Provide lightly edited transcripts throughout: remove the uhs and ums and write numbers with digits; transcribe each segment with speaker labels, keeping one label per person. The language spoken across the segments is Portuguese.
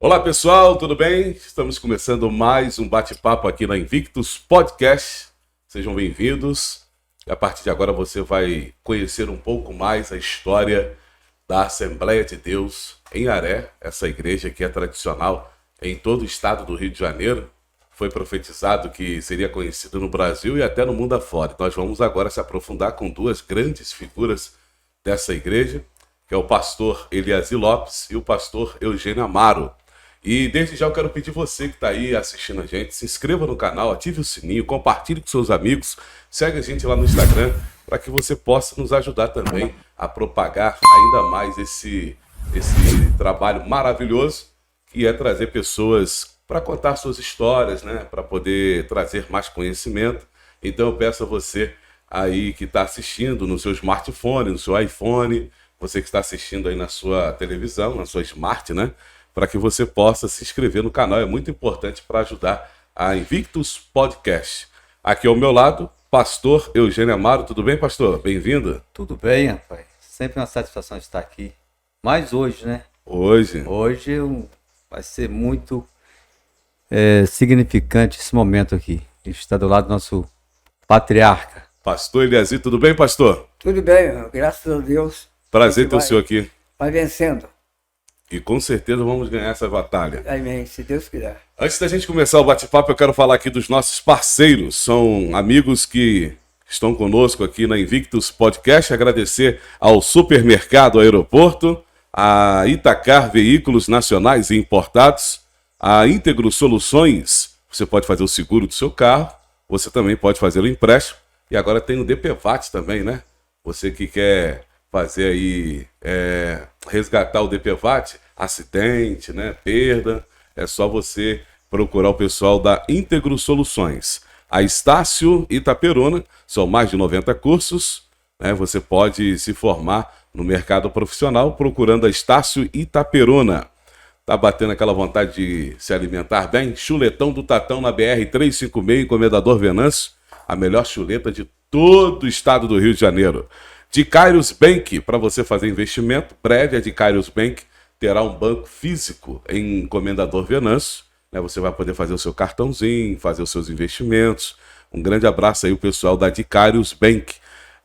Speaker 1: Olá pessoal, tudo bem? Estamos começando mais um bate-papo aqui na Invictus Podcast. Sejam bem-vindos. A partir de agora você vai conhecer um pouco mais a história da Assembleia de Deus em Aré, essa igreja que é tradicional em todo o estado do Rio de Janeiro. Foi profetizado que seria conhecido no Brasil e até no mundo afora. Nós vamos agora se aprofundar com duas grandes figuras dessa igreja, que é o pastor Eliasir Lopes e o pastor Eugênio Amaro. E desde já eu quero pedir você que está aí assistindo a gente, se inscreva no canal, ative o sininho, compartilhe com seus amigos, segue a gente lá no Instagram, para que você possa nos ajudar também a propagar ainda mais esse trabalho maravilhoso, que é trazer pessoas para contar suas histórias, né? Para poder trazer mais conhecimento. Então eu peço a você aí que está assistindo no seu smartphone, no seu iPhone, você que está assistindo aí na sua televisão, na sua Smart, né? Para que você possa se inscrever no canal. É muito importante para ajudar a Invictus Podcast. Aqui ao meu lado, pastor Eugênio Amaro. Tudo bem, pastor? Bem-vindo.
Speaker 2: Tudo bem, rapaz. Sempre uma satisfação estar aqui. Mas hoje, né?
Speaker 1: Hoje
Speaker 2: Vai ser muito significante esse momento aqui. A gente está do lado do nosso patriarca.
Speaker 1: Pastor Eliasir, tudo bem, pastor?
Speaker 3: Tudo bem, meu. Graças a Deus.
Speaker 1: Prazer ter o senhor aqui.
Speaker 3: Vai vencendo.
Speaker 1: E com certeza vamos ganhar essa batalha.
Speaker 3: Amém, se Deus quiser.
Speaker 1: Antes da gente começar o bate-papo, eu quero falar aqui dos nossos parceiros. São amigos que estão conosco aqui na Invictus Podcast. Agradecer ao Supermercado Aeroporto, a Itacar Veículos Nacionais e Importados, a Íntegro Soluções. Você pode fazer o seguro do seu carro, você também pode fazer o empréstimo. E agora tem o DPVAT também, né? Você que quer fazer aí, resgatar o DPVAT, acidente, né, perda, é só você procurar o pessoal da Íntegro Soluções. A Estácio Itaperuna, são mais de 90 cursos, né, você pode se formar no mercado profissional procurando a Estácio Itaperuna. Tá batendo aquela vontade de se alimentar bem? Chuletão do Tatão na BR-356, Comendador Venâncio, a melhor chuleta de todo o estado do Rio de Janeiro. De Kairos Bank, para você fazer investimento, prévia de Kairos Bank terá um banco físico em Comendador Venâncio, né? Você vai poder fazer o seu cartãozinho, fazer os seus investimentos. Um grande abraço aí o pessoal da Kairos Bank.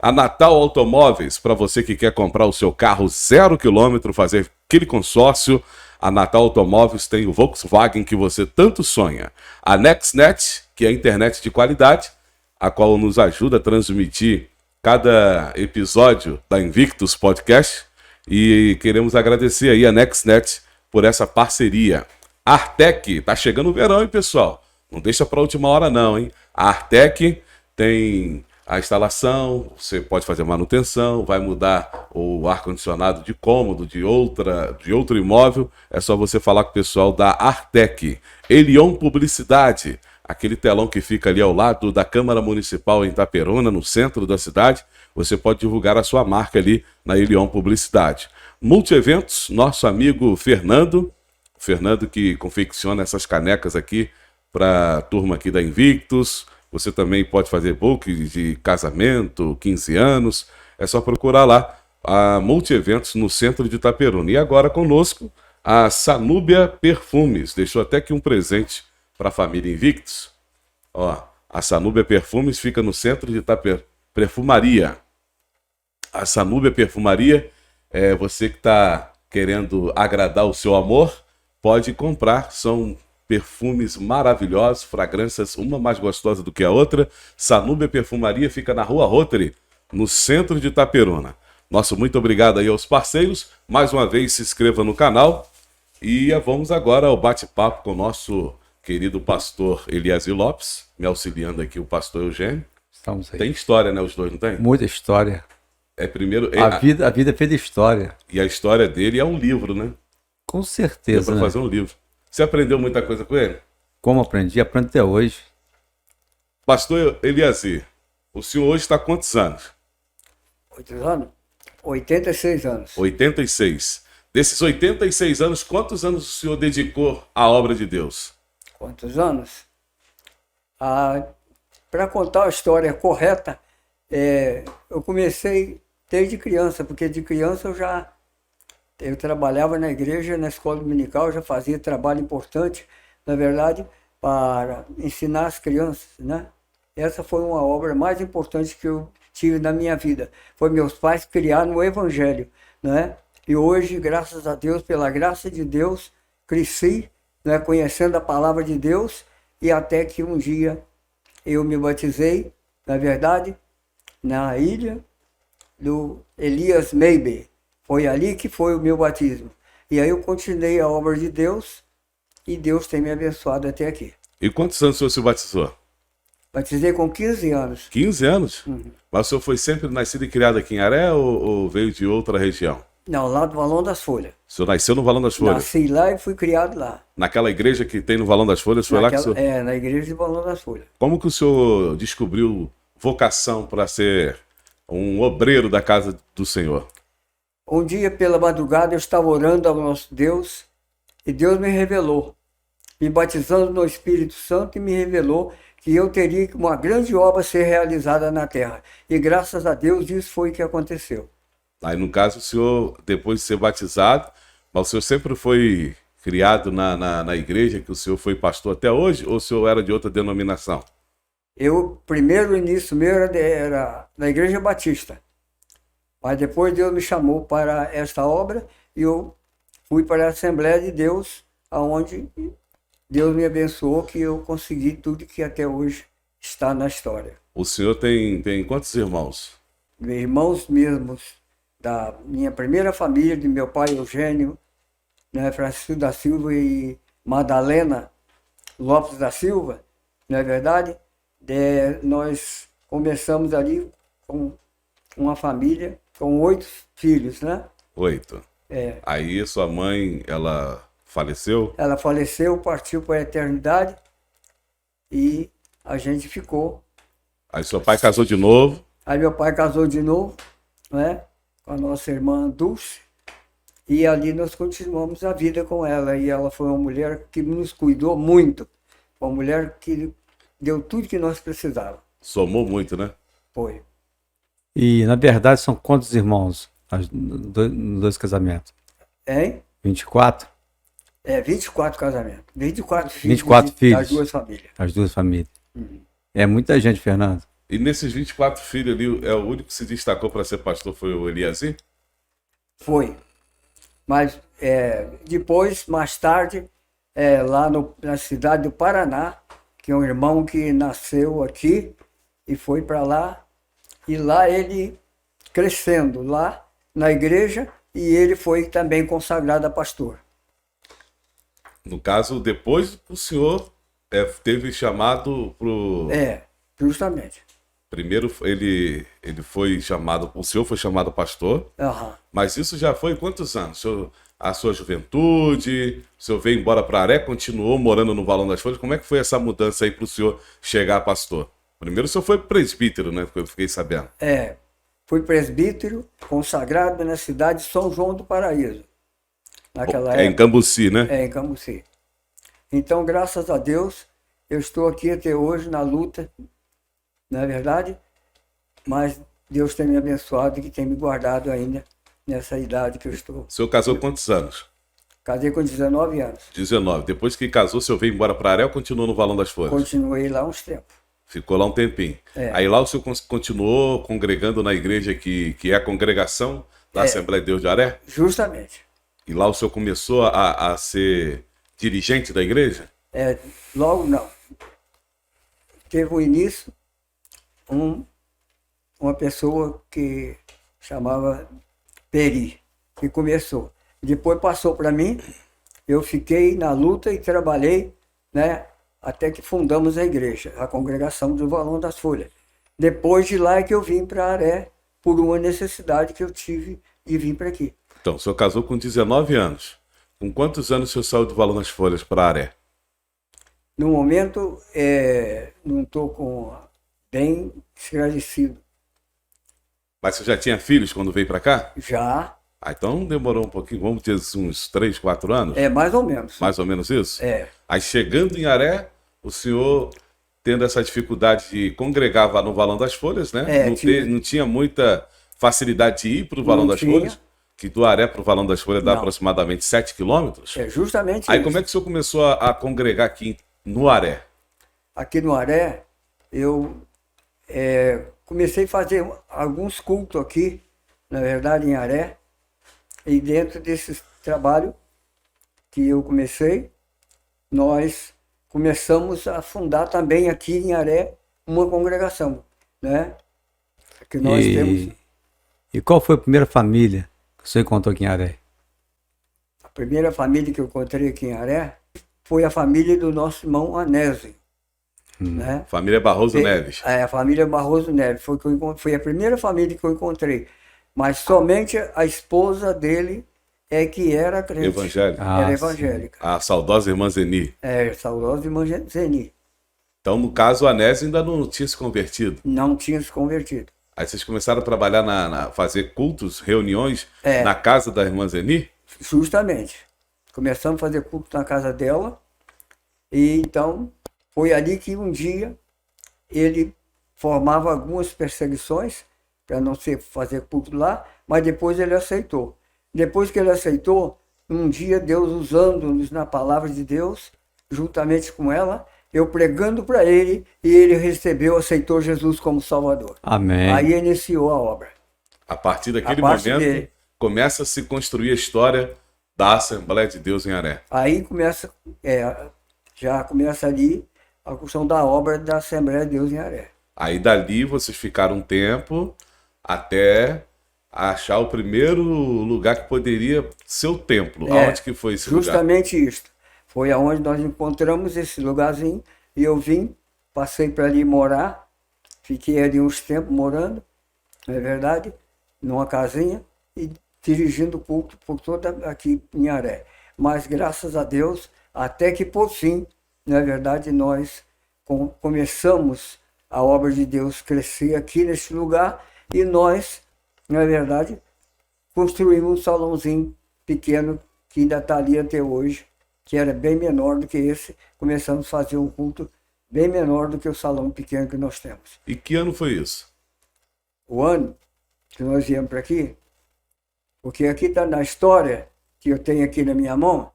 Speaker 1: A Natal Automóveis, para você que quer comprar o seu carro 0 km, fazer aquele consórcio, a Natal Automóveis tem o Volkswagen que você tanto sonha. A NextNet, que é a internet de qualidade, a qual nos ajuda a transmitir cada episódio da Invictus Podcast, e queremos agradecer aí a NextNet por essa parceria. A Artec, tá chegando o verão, hein, pessoal? Não deixa para a última hora não, hein? A Artec tem a instalação, você pode fazer manutenção, vai mudar o ar-condicionado de cômodo de outro imóvel, é só você falar com o pessoal da Artec. Elion Publicidade, aquele telão que fica ali ao lado da Câmara Municipal em Itaperuna, no centro da cidade, você pode divulgar a sua marca ali na Elion Publicidade. Multieventos, nosso amigo Fernando que confecciona essas canecas aqui para a turma aqui da Invictus. Você também pode fazer book de casamento, 15 anos, é só procurar lá a Multieventos no centro de Itaperuna. E agora conosco a Sanúbia Perfumes, deixou até aqui um presente para a família Invictus. Ó, a Sanúbia Perfumes fica no centro de Itaperuna. Perfumaria. A Sanúbia Perfumaria, você que está querendo agradar o seu amor, pode comprar. São perfumes maravilhosos, fragrâncias, uma mais gostosa do que a outra. Sanúbia Perfumaria fica na Rua Rotary, no centro de Itaperuna. Nosso muito obrigado aí aos parceiros. Mais uma vez, se inscreva no canal. E vamos agora ao bate-papo com o nosso querido pastor Eliasir Lopes, me auxiliando aqui o pastor Eugênio.
Speaker 2: Estamos aí.
Speaker 1: Tem história, né, os dois, não tem?
Speaker 2: Muita história.
Speaker 1: Primeiro...
Speaker 2: A vida é feita de história.
Speaker 1: E a história dele é um livro, né?
Speaker 2: Com certeza,
Speaker 1: para fazer um livro. Você aprendeu muita coisa com ele?
Speaker 2: Como aprendi? Aprendo até hoje.
Speaker 1: Pastor Eliasir, o senhor hoje está há quantos anos?
Speaker 3: 86 anos.
Speaker 1: 86. Desses 86 anos, quantos anos o senhor dedicou à obra de Deus?
Speaker 3: Quantos anos? Para contar a história correta, eu comecei desde criança, porque de criança eu já Eu trabalhava na igreja, na escola dominical, já fazia trabalho importante, na verdade, para ensinar as crianças, né? Essa foi uma obra mais importante que eu tive na minha vida. Foi meus pais criaram o Evangelho, né? E hoje, graças a Deus, pela graça de Deus, cresci, né, conhecendo a palavra de Deus, e até que um dia eu me batizei, na verdade, na ilha do Elias Maybe. Foi ali que foi o meu batismo. E aí eu continuei a obra de Deus, e Deus tem me abençoado até aqui.
Speaker 1: E quantos anos o senhor se batizou?
Speaker 3: Batizei com 15 anos.
Speaker 1: 15 anos? Mas o senhor foi sempre nascido e criado aqui em Aré ou veio de outra região?
Speaker 3: Não, lá do Valão das Folhas.
Speaker 1: O senhor nasceu no Valão das Folhas?
Speaker 3: Nasci lá e fui criado lá.
Speaker 1: Naquela igreja que tem no Valão das Folhas, foi lá que o senhor...
Speaker 3: É, na igreja de Valão das Folhas.
Speaker 1: Como que o senhor descobriu vocação para ser um obreiro da casa do Senhor?
Speaker 3: Um dia, pela madrugada, eu estava orando ao nosso Deus e Deus me revelou, me batizando no Espírito Santo, e me revelou que eu teria uma grande obra a ser realizada na terra. E graças a Deus isso foi o que aconteceu.
Speaker 1: Aí, no caso, o senhor, depois de ser batizado, mas o senhor sempre foi criado na igreja, que o senhor foi pastor até hoje, ou o senhor era de outra denominação?
Speaker 3: Eu, primeiro início meu era na Igreja Batista. Mas depois Deus me chamou para esta obra e eu fui para a Assembleia de Deus, aonde Deus me abençoou, que eu consegui tudo que até hoje está na história.
Speaker 1: O senhor tem quantos irmãos?
Speaker 3: Meus irmãos mesmos, da minha primeira família, de meu pai Eugênio, né, Francisco da Silva e Madalena Lopes da Silva, não é verdade? Nós começamos ali com uma família com 8 filhos, né?
Speaker 1: 8.
Speaker 3: É.
Speaker 1: Aí sua mãe, ela faleceu?
Speaker 3: Ela faleceu, partiu para a eternidade e a gente ficou.
Speaker 1: Aí seu pai casou de novo?
Speaker 3: Aí meu pai casou de novo, né? Com a nossa irmã Dulce. E ali nós continuamos a vida com ela. E ela foi uma mulher que nos cuidou muito. Uma mulher que deu tudo que nós precisávamos.
Speaker 1: Somou muito, né?
Speaker 3: Foi.
Speaker 2: E, na verdade, são quantos irmãos nos dois casamentos?
Speaker 3: Hein?
Speaker 2: 24?
Speaker 3: É, 24 casamentos. 24 filhos.
Speaker 2: 24 filhos.
Speaker 3: Das duas famílias.
Speaker 2: As duas famílias. É muita gente, Fernando.
Speaker 1: E nesses 24 filhos ali, o único que se destacou para ser pastor foi o Eliasir?
Speaker 3: Foi. Mas depois, mais tarde, lá na cidade do Paraná, que é um irmão que nasceu aqui e foi para lá. E lá ele crescendo, lá na igreja, e ele foi também consagrado a pastor.
Speaker 1: No caso, depois o senhor teve chamado pro...
Speaker 3: Justamente.
Speaker 1: Primeiro ele foi chamado, o senhor foi chamado pastor, mas isso já foi quantos anos? A sua juventude, o senhor veio embora para Aré, continuou morando no Valão das Folhas, como é que foi essa mudança aí para o senhor chegar a pastor? Primeiro o senhor foi presbítero, né? Eu fiquei sabendo.
Speaker 3: Fui presbítero, consagrado na cidade de São João do Paraíso. Naquela época.
Speaker 1: Em Cambuci, né?
Speaker 3: Em Cambuci. Então, graças a Deus, eu estou aqui até hoje na luta, não é verdade? Mas Deus tem me abençoado e que tem me guardado ainda nessa idade que eu estou.
Speaker 1: O senhor casou quantos anos?
Speaker 3: Casei com 19 anos.
Speaker 1: 19. Depois que casou, o senhor veio embora para Aré ou continuou no Valão das Folhas?
Speaker 3: Continuei lá uns tempos.
Speaker 1: Ficou lá um tempinho. Aí lá o senhor continuou congregando na igreja que é a congregação da Assembleia de Deus de Aré?
Speaker 3: Justamente.
Speaker 1: E lá o senhor começou a ser dirigente da igreja?
Speaker 3: Logo não. Teve um início, uma pessoa que chamava Peri, que começou. Depois passou para mim, eu fiquei na luta e trabalhei, né? Até que fundamos a igreja, a congregação do Valão das Folhas. Depois de lá é que eu vim para Aré, por uma necessidade que eu tive de vir para aqui.
Speaker 1: Então, o senhor casou com 19 anos. Com quantos anos o senhor saiu do Valão das Folhas para Aré?
Speaker 3: No momento, não estou bem esclarecido.
Speaker 1: Mas você já tinha filhos quando veio para cá?
Speaker 3: Já.
Speaker 1: Então demorou um pouquinho, vamos ter uns 3, 4 anos?
Speaker 3: Mais ou menos.
Speaker 1: Mais ou menos isso?
Speaker 3: Aí
Speaker 1: chegando em Aré, o senhor tendo essa dificuldade de congregar no Valão das Folhas, né? Não tinha muita facilidade de ir para o Valão das Folhas. que do Aré para o Valão das Folhas dá
Speaker 3: Não.
Speaker 1: aproximadamente 7 quilômetros.
Speaker 3: É justamente
Speaker 1: Aí
Speaker 3: isso.
Speaker 1: como é que o senhor começou a congregar aqui no Aré?
Speaker 3: Aqui no Aré, eu comecei a fazer alguns cultos aqui, na verdade, em Aré. E dentro desse trabalho que eu comecei, nós começamos a fundar também aqui em Aré uma congregação, né? Que nós temos
Speaker 2: E qual foi a primeira família que o senhor encontrou aqui em Aré?
Speaker 3: a primeira família que eu encontrei aqui em Aré foi a família do nosso irmão Anésio, né?
Speaker 1: Família Barroso Neves.
Speaker 3: A família Barroso Neves foi a primeira família que eu encontrei, mas somente a esposa dele é que era crente.
Speaker 1: Evangélica.
Speaker 2: Ah,
Speaker 3: Era
Speaker 2: sim.
Speaker 3: evangélica.
Speaker 1: A saudosa irmã Zeni.
Speaker 3: Saudosa irmã Zeni.
Speaker 1: Então, no caso, o Anésio ainda não tinha se convertido.
Speaker 3: Não tinha se convertido.
Speaker 1: Aí vocês começaram a trabalhar, fazer cultos, reuniões
Speaker 3: É.
Speaker 1: na casa da irmã Zeni?
Speaker 3: Justamente. Começamos a fazer culto na casa dela. E então foi ali que um dia ele formava algumas perseguições para não fazer culto lá, mas depois ele aceitou. Depois que ele aceitou, um dia Deus usando-nos na palavra de Deus, juntamente com ela, eu pregando para ele, e ele aceitou Jesus como Salvador.
Speaker 2: Amém.
Speaker 3: Aí iniciou a obra.
Speaker 1: A partir daquele
Speaker 3: A parte
Speaker 1: momento,
Speaker 3: dele.
Speaker 1: começa a se construir a história da Assembleia de Deus em Aré.
Speaker 3: Aí já começa ali a construção da obra da Assembleia de Deus em Aré.
Speaker 1: Aí dali vocês ficaram um tempo até achar o primeiro lugar que poderia ser o templo. Aonde que foi esse lugar?
Speaker 3: Justamente isso. Foi aonde nós encontramos esse lugarzinho, e eu passei para ali morar, fiquei ali uns tempos morando, não é verdade, numa casinha, e dirigindo o culto por toda aqui em Aré. Mas graças a Deus, até que por fim, não é verdade, nós começamos a obra de Deus crescer aqui nesse lugar, e nós, não é verdade, construímos um salãozinho pequeno que ainda está ali até hoje, que era bem menor do que esse. Começamos a fazer um culto bem menor do que o salão pequeno que nós temos.
Speaker 1: E que ano foi isso?
Speaker 3: O ano que nós viemos para aqui, porque aqui está na história que eu tenho aqui na minha mão,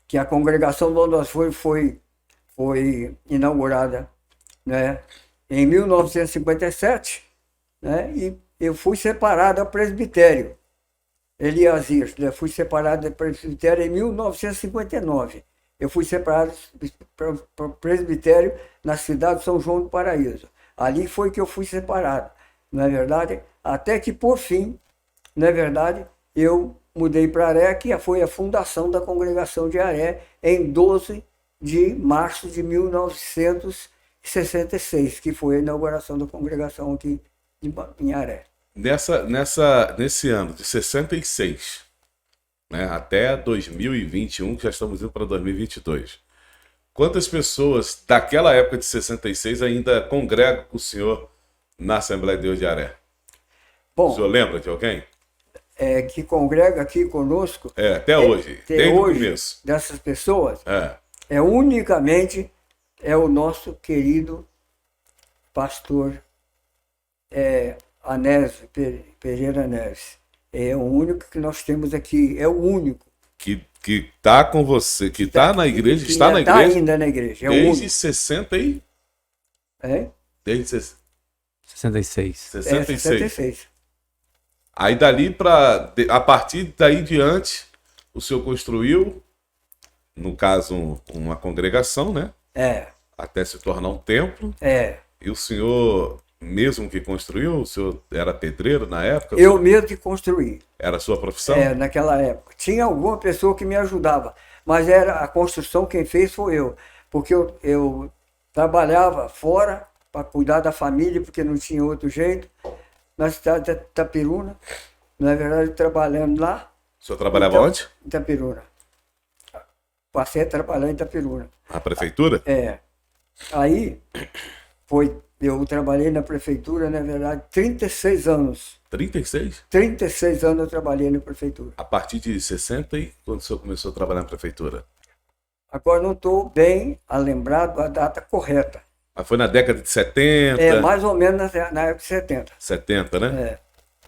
Speaker 3: que a congregação do nós foi inaugurada, né, em 1957, né, e eu fui separado a presbitério. Eliasias, né? Fui separado do presbitério em 1959. Eu fui separado para o presbitério na cidade de São João do Paraíso. Ali foi que eu fui separado, não é verdade? Até que, por fim, não é verdade, eu mudei para Aré, que foi a fundação da congregação de Aré, em 12 de março de 1966, que foi a inauguração da congregação aqui em Aré.
Speaker 1: Nesse ano de 66, né, até 2021, que já estamos indo para 2022, quantas pessoas daquela época de 66 ainda congregam com o senhor na Assembleia de Deus de Aré?
Speaker 3: Bom,
Speaker 1: O senhor lembra de alguém?
Speaker 3: que congrega aqui conosco,
Speaker 1: Até hoje,
Speaker 3: até
Speaker 1: desde o
Speaker 3: hoje,
Speaker 1: começo.
Speaker 3: dessas pessoas,
Speaker 1: É.
Speaker 3: unicamente o nosso querido pastor Anésio Pereira Neves. É o único que nós temos aqui, é o único.
Speaker 1: Que tá com você, que tá na igreja,
Speaker 3: que
Speaker 1: está na
Speaker 3: está
Speaker 1: igreja
Speaker 3: ainda na igreja. É o
Speaker 1: desde
Speaker 3: único.
Speaker 1: 60 e... Desde
Speaker 2: 66.
Speaker 1: 66.
Speaker 3: 66.
Speaker 1: Aí a partir daí diante, o senhor construiu, no caso, uma congregação, né? Até se tornar um templo. E o senhor mesmo que construiu? O senhor era pedreiro na época?
Speaker 3: Eu mesmo que construí.
Speaker 1: Era a sua profissão?
Speaker 3: Naquela época. Tinha alguma pessoa que me ajudava, mas era a construção, quem fez foi eu. Porque eu trabalhava fora para cuidar da família, porque não tinha outro jeito, na cidade de Itapiruna. Na verdade, trabalhando lá.
Speaker 1: O senhor trabalhava onde?
Speaker 3: Em Itapiruna. Passei a trabalhar em Itapiruna.
Speaker 1: Na prefeitura?
Speaker 3: Aí, eu trabalhei na prefeitura, na verdade, 36 anos.
Speaker 1: 36?
Speaker 3: 36 anos eu trabalhei na prefeitura.
Speaker 1: A partir de 60 e quando o senhor começou a trabalhar na prefeitura?
Speaker 3: Agora não estou bem lembrado a data correta.
Speaker 1: Mas foi na década de 70?
Speaker 3: Mais ou menos na época de 70.
Speaker 1: 70, né?
Speaker 3: É.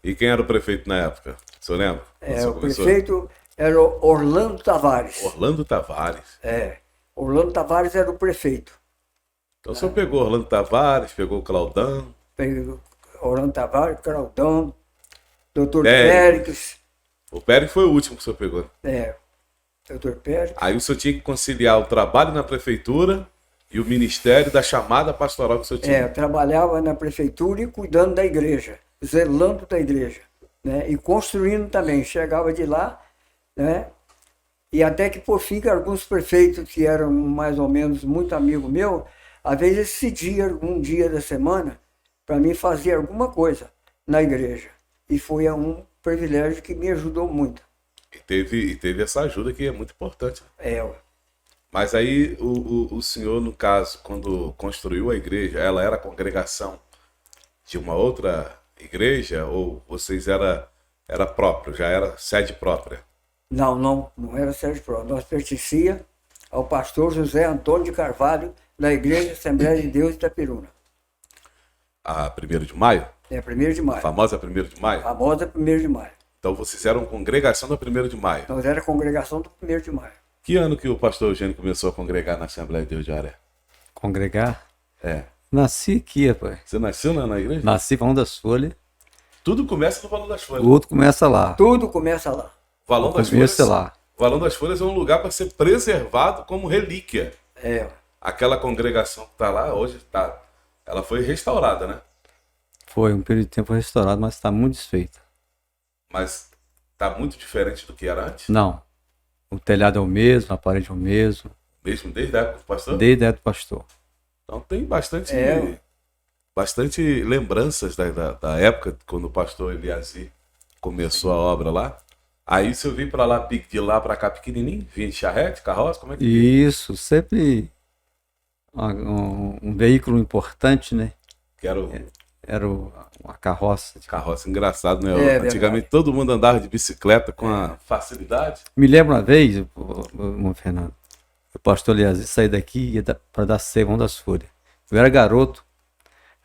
Speaker 1: E quem era o prefeito na época? O senhor lembra? Quando
Speaker 3: É,
Speaker 1: senhor
Speaker 3: o
Speaker 1: começou?
Speaker 3: prefeito era o Orlando Tavares.
Speaker 1: Orlando Tavares.
Speaker 3: É, Orlando Tavares era o prefeito.
Speaker 1: Então o senhor pegou Orlando Tavares, pegou o Claudão,
Speaker 3: Orlando Tavares, Claudão, doutor
Speaker 1: Péricles.
Speaker 3: Péricles,
Speaker 1: o Pérez foi o último que o senhor pegou.
Speaker 3: doutor Péricles.
Speaker 1: Aí o senhor tinha que conciliar o trabalho na prefeitura e o ministério da chamada pastoral que o senhor tinha.
Speaker 3: Eu trabalhava na prefeitura e cuidando da igreja, zelando da igreja, né? E construindo também. Chegava de lá, né? E até que, por fim, alguns prefeitos que eram mais ou menos muito amigo meu, às vezes decidia algum dia da semana para mim fazer alguma coisa na igreja. E foi um privilégio que me ajudou muito.
Speaker 1: E teve essa ajuda que é muito importante.
Speaker 3: É,
Speaker 1: Mas aí o senhor, no caso, quando construiu a igreja, ela era congregação de uma outra igreja ou vocês era próprio, já era sede própria?
Speaker 3: não era Sérgio Pro. Nós pertencia ao pastor José Antônio de Carvalho, da Igreja Assembleia de Deus de Itapiruna.
Speaker 1: A 1º de maio?
Speaker 3: É 1º de
Speaker 1: A
Speaker 3: maio.
Speaker 1: famosa 1º de maio?
Speaker 3: Famosa 1º de maio.
Speaker 1: Então vocês eram congregação da 1º de maio.
Speaker 3: Nós era a congregação do 1º de maio.
Speaker 1: Que ano que o pastor Eugênio começou a congregar na Assembleia de Deus de Aré?
Speaker 2: Congregar?
Speaker 1: É.
Speaker 2: Nasci aqui, rapaz.
Speaker 1: Você nasceu na igreja?
Speaker 2: Nasci Valão das Folhas.
Speaker 1: Tudo começa no Valão das Folhas.
Speaker 2: O outro começa lá.
Speaker 3: Tudo começa lá.
Speaker 1: Valão das
Speaker 2: Começa
Speaker 1: Folhas.
Speaker 2: lá.
Speaker 1: Valão das Folhas é um lugar para ser preservado como relíquia.
Speaker 3: É,
Speaker 1: Aquela congregação que está lá hoje ela foi restaurada, né?
Speaker 2: Foi um período de tempo restaurado, mas está muito desfeita.
Speaker 1: Mas está muito diferente do que era antes.
Speaker 2: Não. O telhado é o mesmo, a parede é o mesmo.
Speaker 1: Mesmo desde a época do pastor.
Speaker 2: Desde a época do pastor.
Speaker 1: Então tem bastante,
Speaker 3: É.
Speaker 1: bastante lembranças da época, quando o pastor Eliasi começou a obra lá. Aí se eu vim para lá, de lá para cá pequenininho, vinha de charrete, carroça, como é que
Speaker 2: Isso, sempre um veículo importante, né?
Speaker 1: que era o
Speaker 2: Era uma carroça.
Speaker 1: carroça? Engraçado, né?
Speaker 3: É
Speaker 1: Antigamente
Speaker 3: verdade.
Speaker 1: todo mundo andava de bicicleta com a facilidade.
Speaker 2: Me lembro uma vez, Fernando, o pastor Elias saía daqui e ia para dar ceia das folhas. Eu era garoto,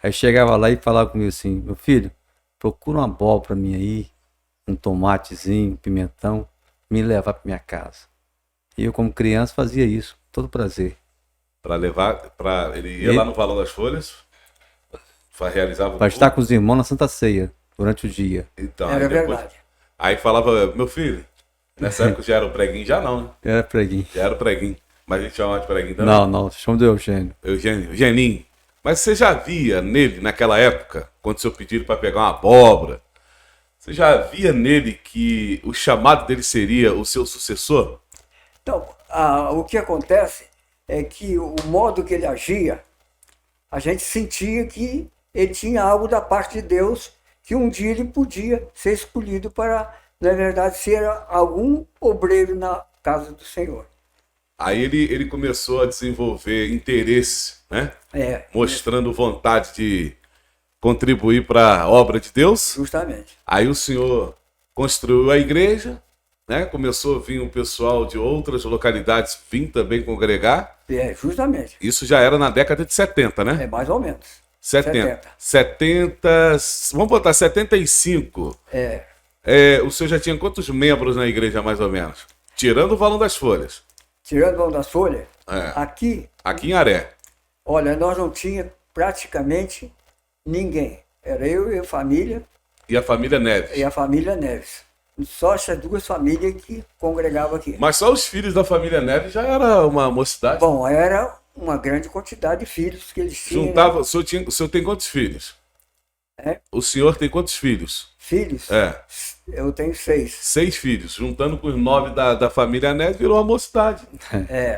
Speaker 2: aí chegava lá e falava comigo assim: meu filho, procura uma abóbora para mim aí, um tomatezinho, um pimentão, me levar para minha casa. E eu, como criança, fazia isso, com todo prazer.
Speaker 1: Para levar, ele ia lá no Valão das Folhas, realizava o
Speaker 2: Para estar
Speaker 1: culto.
Speaker 2: com os irmãos na Santa Ceia, durante o dia.
Speaker 1: Então,
Speaker 3: era
Speaker 1: aí depois,
Speaker 3: verdade.
Speaker 1: aí falava, meu filho, nessa época já era o preguinho, já não, né?
Speaker 2: Era preguinho.
Speaker 1: Já era o preguinho. Mas a gente chamava de preguinho também.
Speaker 2: Não, chama do Eugênio.
Speaker 1: Eugeninho. Mas você já via nele, naquela época, quando o senhor pediu para pegar uma abóbora, você já via nele que o chamado dele seria o seu sucessor?
Speaker 3: Então, o que acontece é que o modo que ele agia, a gente sentia que ele tinha algo da parte de Deus, que um dia ele podia ser escolhido para, na verdade, ser algum obreiro na casa do Senhor.
Speaker 1: Aí ele começou a desenvolver interesse, né? Mostrando vontade de contribuir para a obra de Deus.
Speaker 3: Justamente.
Speaker 1: Aí o senhor construiu a igreja, né? Começou a vir um pessoal de outras localidades vir também congregar.
Speaker 3: Justamente.
Speaker 1: Isso já era na década de 70, né?
Speaker 3: É mais ou menos.
Speaker 1: 70. Vamos botar 75. O senhor já tinha quantos membros na igreja, mais ou menos? Tirando o Valão das Folhas.
Speaker 3: Tirando o Valão das Folhas,
Speaker 1: Aqui em Aré.
Speaker 3: olha, nós não tinha praticamente ninguém. Era eu e a família
Speaker 1: E a família Neves.
Speaker 3: e a família Neves. Só essas duas famílias que congregavam aqui.
Speaker 1: Mas só os filhos da família Neves já era uma mocidade.
Speaker 3: Bom, era uma grande quantidade de filhos que eles tinham.
Speaker 1: Juntava, o senhor tem quantos filhos? O senhor tem quantos filhos?
Speaker 3: Filhos? Eu tenho 6.
Speaker 1: 6 filhos. Juntando com os 9 da família Neves, virou uma mocidade.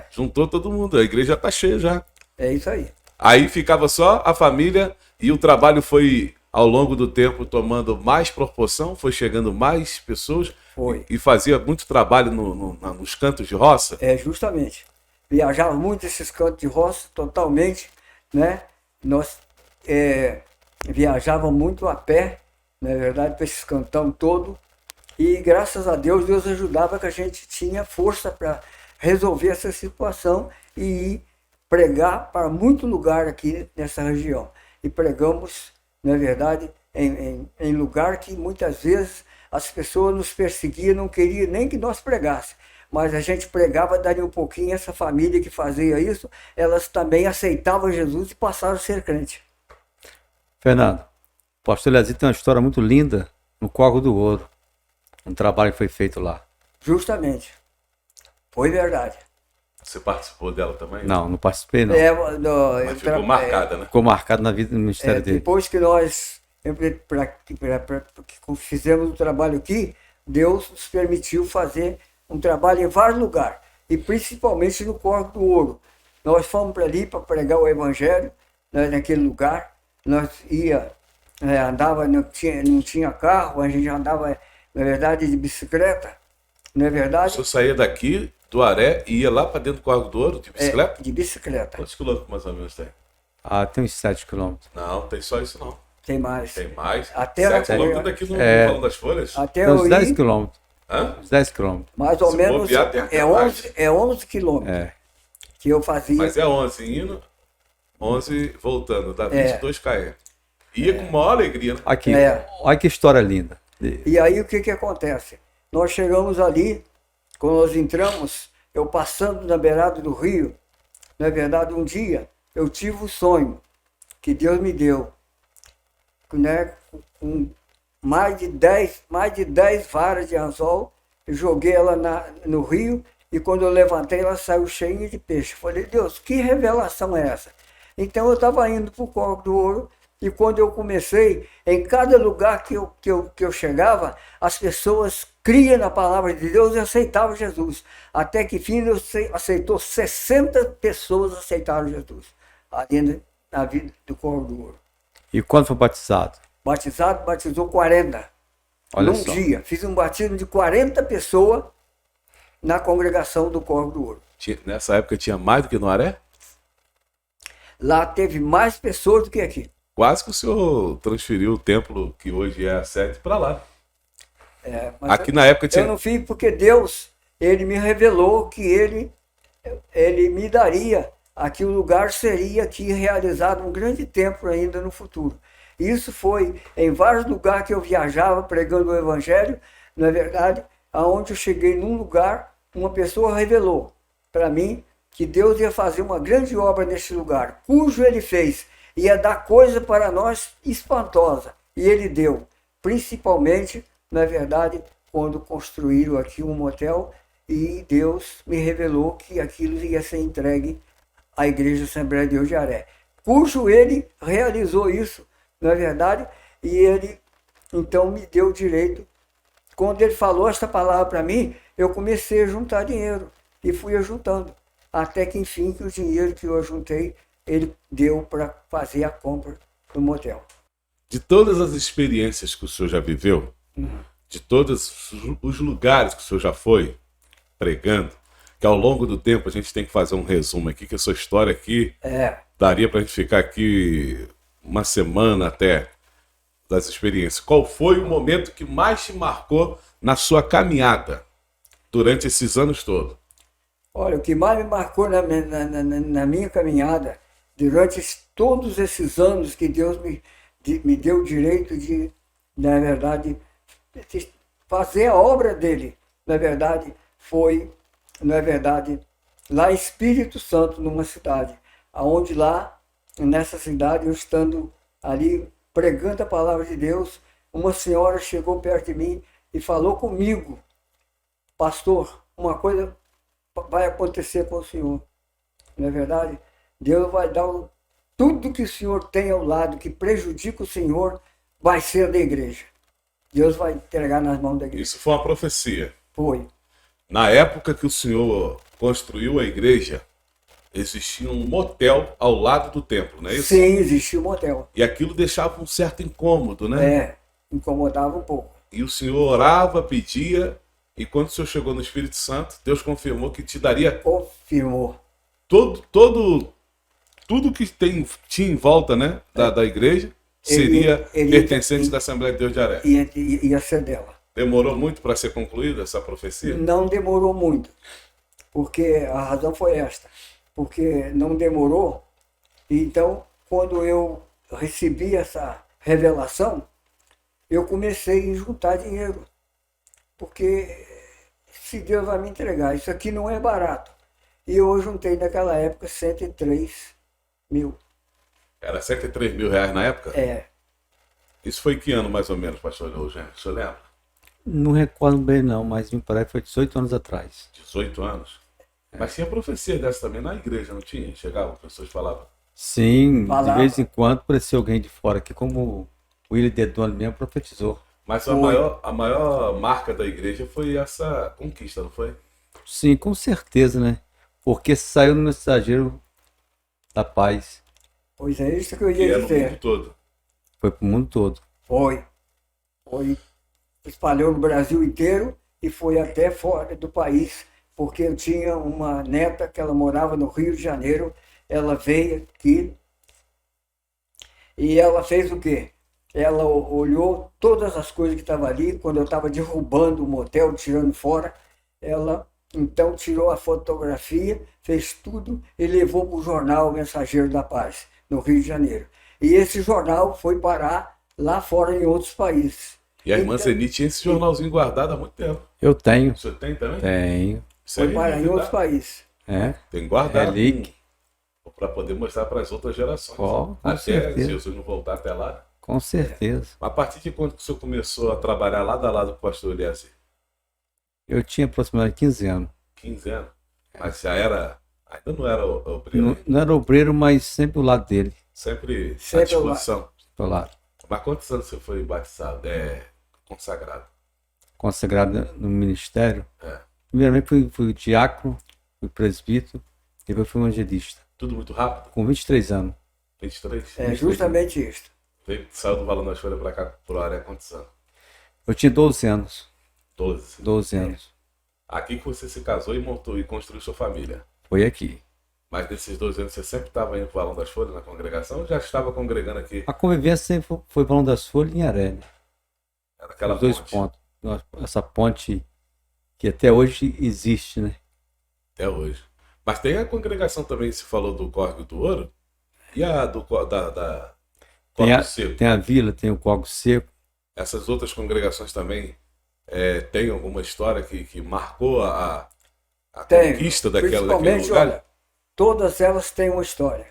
Speaker 1: Juntou todo mundo. A igreja tá cheia já.
Speaker 3: É isso aí.
Speaker 1: Aí ficava só a família e o trabalho foi, ao longo do tempo, tomando mais proporção, foi chegando mais pessoas.
Speaker 3: Foi.
Speaker 1: E fazia muito trabalho nos cantos de roça.
Speaker 3: Justamente. Viajava muito esses cantos de roça, totalmente, né? Nós viajávamos muito a pé, na verdade, para esses cantão todo. E graças a Deus, Deus ajudava que a gente tinha força para resolver essa situação e ir pregar para muito lugar aqui nessa região. E pregamos, na verdade, em lugar que muitas vezes as pessoas nos perseguiam, não queriam nem que nós pregássemos. Mas a gente pregava, daria um pouquinho, essa família que fazia isso, elas também aceitavam Jesus e passaram a ser crente.
Speaker 2: Fernando, o pastor Eliasito tem uma história muito linda no Córrego do Ouro. Um trabalho que foi feito lá.
Speaker 3: Justamente. Foi verdade.
Speaker 1: Você participou dela também?
Speaker 2: Não participei não.
Speaker 1: Mas ficou marcada, né?
Speaker 2: Ficou marcado na vida do ministério dele.
Speaker 3: Depois que nós fizemos o trabalho aqui, Deus nos permitiu fazer um trabalho em vários lugares, e principalmente no Córrego do Ouro. Nós fomos para ali para pregar o Evangelho, né, naquele lugar. Nós andava, não tinha carro, a gente andava, na verdade, de bicicleta, não é verdade?
Speaker 1: O senhor saía daqui do Aré e ia lá para dentro do Córrego do Ouro de bicicleta?
Speaker 3: De bicicleta.
Speaker 1: Quantos quilômetros mais ou menos tem?
Speaker 2: Tem uns 7 quilômetros.
Speaker 1: Não, tem só isso não.
Speaker 3: Tem mais.
Speaker 1: Tem mais.
Speaker 3: Até
Speaker 1: 7 quilômetros daqui no Falando das Folhas?
Speaker 3: Até
Speaker 2: Tem uns 10 quilômetros.
Speaker 1: Hã?
Speaker 2: Uns 10 quilômetros.
Speaker 3: mais ou
Speaker 1: Se
Speaker 3: menos
Speaker 1: bobear, tem até mais.
Speaker 3: 11 quilômetros que eu fazia.
Speaker 1: Mas é 11 indo, 11 voltando, dá 22 km. Ia com maior alegria, né?
Speaker 2: Aqui, olha que história linda.
Speaker 3: E aí o que acontece? Nós chegamos ali, quando nós entramos, eu passando na beirada do rio, na verdade um dia eu tive um sonho que Deus me deu, né, com mais de 10 varas de anzol, eu joguei ela no rio, e quando eu levantei ela saiu cheia de peixe. Falei, Deus, que revelação é essa? Então eu estava indo para o Córrego do Ouro, e quando eu comecei, em cada lugar que eu chegava, as pessoas criam na palavra de Deus e aceitavam Jesus. Até que fim aceitou 60 pessoas aceitaram Jesus ali na vida do Córrego do Ouro.
Speaker 2: E quando foi batizado?
Speaker 3: Batizou 40.
Speaker 2: Olha
Speaker 3: Num
Speaker 2: só.
Speaker 3: dia. Fiz um batismo de 40 pessoas na congregação do Córrego do Ouro.
Speaker 1: Nessa época tinha mais do que no Aré?
Speaker 3: Lá teve mais pessoas do que aqui.
Speaker 1: Quase que o senhor transferiu o templo, que hoje é a sede, para lá.
Speaker 3: Mas
Speaker 1: Aqui na época tinha...
Speaker 3: Eu não fiz porque Deus, Ele me revelou que Ele me daria, aqui o lugar seria aqui realizado um grande templo ainda no futuro. Isso foi em vários lugares que eu viajava pregando o Evangelho, não é verdade? Aonde eu cheguei num lugar, uma pessoa revelou para mim que Deus ia fazer uma grande obra nesse lugar, cujo Ele fez, ia dar coisa para nós espantosa, e Ele deu, principalmente, na verdade, quando construíram aqui um motel, e Deus me revelou que aquilo ia ser entregue à Igreja Assembleia de Deus de Aré, cujo Ele realizou isso, não é verdade? E Ele, então, me deu o direito. Quando Ele falou esta palavra para mim, eu comecei a juntar dinheiro, e fui ajuntando, até que, enfim, que o dinheiro que eu ajuntei, Ele deu para fazer a compra do motel.
Speaker 1: De todas as experiências que o senhor já viveu, de todos os lugares que o senhor já foi pregando, que ao longo do tempo a gente tem que fazer um resumo aqui, que a sua história aqui daria para a gente ficar aqui uma semana até das experiências. Qual foi o momento que mais te marcou na sua caminhada durante esses anos todos?
Speaker 3: Olha, o que mais me marcou na minha caminhada, durante todos esses anos que Deus me deu o direito de, na verdade, de fazer a obra dele, na verdade, foi, na verdade, lá em Espírito Santo, numa cidade, aonde lá, nessa cidade, eu estando ali pregando a palavra de Deus, uma senhora chegou perto de mim e falou comigo, pastor, uma coisa vai acontecer com o senhor, não é verdade? Deus vai dar tudo que o senhor tem ao lado, que prejudica o senhor, vai ser da igreja. Deus vai entregar nas mãos da igreja.
Speaker 1: Isso foi uma profecia.
Speaker 3: Foi.
Speaker 1: Na época que o senhor construiu a igreja, existia um motel ao lado do templo, não é isso?
Speaker 3: Sim, existia um motel.
Speaker 1: E aquilo deixava um certo incômodo, né?
Speaker 3: Incomodava um pouco.
Speaker 1: E o senhor orava, pedia, e quando o senhor chegou no Espírito Santo, Deus confirmou que te daria...
Speaker 3: Confirmou.
Speaker 1: Tudo que tinha em volta, né, da igreja, seria pertencente da Assembleia de Deus de Aré.
Speaker 3: Ia ser dela.
Speaker 1: Demorou muito para ser concluída essa profecia?
Speaker 3: Não demorou muito, porque a razão foi esta. Porque não demorou, então, quando eu recebi essa revelação, eu comecei a juntar dinheiro. porque se Deus vai me entregar, isso aqui não é barato. E eu juntei naquela época 103 mil.
Speaker 1: Era 103 mil reais na época?
Speaker 3: É,
Speaker 1: Isso foi que ano mais ou menos, pastor Eugênio? O senhor lembra?
Speaker 2: Não recordo bem não, mas me parece que foi 18 anos atrás.
Speaker 1: 18 anos? Mas tinha profecia dessa também na igreja, não tinha? Chegavam, pessoas falavam.
Speaker 2: Sim,
Speaker 3: Falava.
Speaker 2: de vez em quando apareceu alguém de fora aqui, como o William Dedone mesmo profetizou.
Speaker 1: Mas
Speaker 3: Foi.
Speaker 1: a maior marca da igreja foi essa conquista, não foi?
Speaker 2: Sim, com certeza, né? Porque saiu no mensageiro da paz.
Speaker 3: pois é isso que eu
Speaker 1: Que
Speaker 3: ia
Speaker 1: é no mundo
Speaker 3: dizer.
Speaker 1: todo.
Speaker 2: Foi pro mundo todo.
Speaker 3: Foi. Espalhou no Brasil inteiro e foi até fora do país, porque eu tinha uma neta que ela morava no Rio de Janeiro, ela veio aqui e ela fez o quê? Ela olhou todas as coisas que estavam ali, quando eu estava derrubando o motel, tirando fora, ela então tirou a fotografia, fez tudo e levou para o jornal Mensageiro da Paz, no Rio de Janeiro. E esse jornal foi parar lá fora em outros países.
Speaker 1: E a irmã
Speaker 3: Então,
Speaker 1: Zeni tinha esse jornalzinho guardado há muito tempo.
Speaker 2: Eu tenho.
Speaker 1: Você tem também?
Speaker 2: Tenho.
Speaker 1: Isso aí
Speaker 3: foi parar em outros países.
Speaker 2: É.
Speaker 1: Tem guardado.
Speaker 2: Relíquia.
Speaker 1: Para poder mostrar para as outras gerações.
Speaker 2: Ó, com
Speaker 1: Até
Speaker 2: certeza.
Speaker 1: Jesus não voltar até lá.
Speaker 2: Com certeza.
Speaker 1: A partir de quando que o senhor começou a trabalhar lado a lado com o pastor Eliezer?
Speaker 2: Eu tinha aproximadamente 15 anos.
Speaker 1: 15 anos. Mas já era. Ainda não era obreiro.
Speaker 2: Não era obreiro, mas sempre ao lado dele.
Speaker 1: Sempre à
Speaker 3: Sempre ao
Speaker 1: disposição.
Speaker 2: Ao lado.
Speaker 1: Mas quantos anos você foi batizado? Consagrado?
Speaker 2: Consagrado no ministério.
Speaker 1: É.
Speaker 2: Primeiramente fui diácono, fui presbítero, depois fui evangelista.
Speaker 1: Tudo muito rápido?
Speaker 2: Com 23 anos.
Speaker 1: 23?
Speaker 3: É justamente isso.
Speaker 1: Saiu do Valão da Folha para cá, por área, quantos anos?
Speaker 2: Eu tinha 12 anos.
Speaker 1: 12.
Speaker 2: 12 anos.
Speaker 1: Aqui que você se casou e montou e construiu sua família.
Speaker 2: Foi aqui.
Speaker 1: Mas nesses 12 anos você sempre estava indo para o Valão das Folhas na congregação ou já estava congregando aqui?
Speaker 2: A convivência sempre foi Valão das Folhas e em Aré.
Speaker 1: Era aquela
Speaker 2: Os dois
Speaker 1: ponte.
Speaker 2: pontos. Essa ponte que até hoje existe, né?
Speaker 1: Até hoje. Mas tem a congregação também, se falou do Córrego do Ouro, e a do da Córrego Seco.
Speaker 2: Tem a vila, tem o Córrego Seco.
Speaker 1: Essas outras congregações também têm alguma história que marcou a
Speaker 3: Tem.
Speaker 1: conquista daquele
Speaker 3: Principalmente,
Speaker 1: lugar?
Speaker 3: olha, todas elas têm uma história.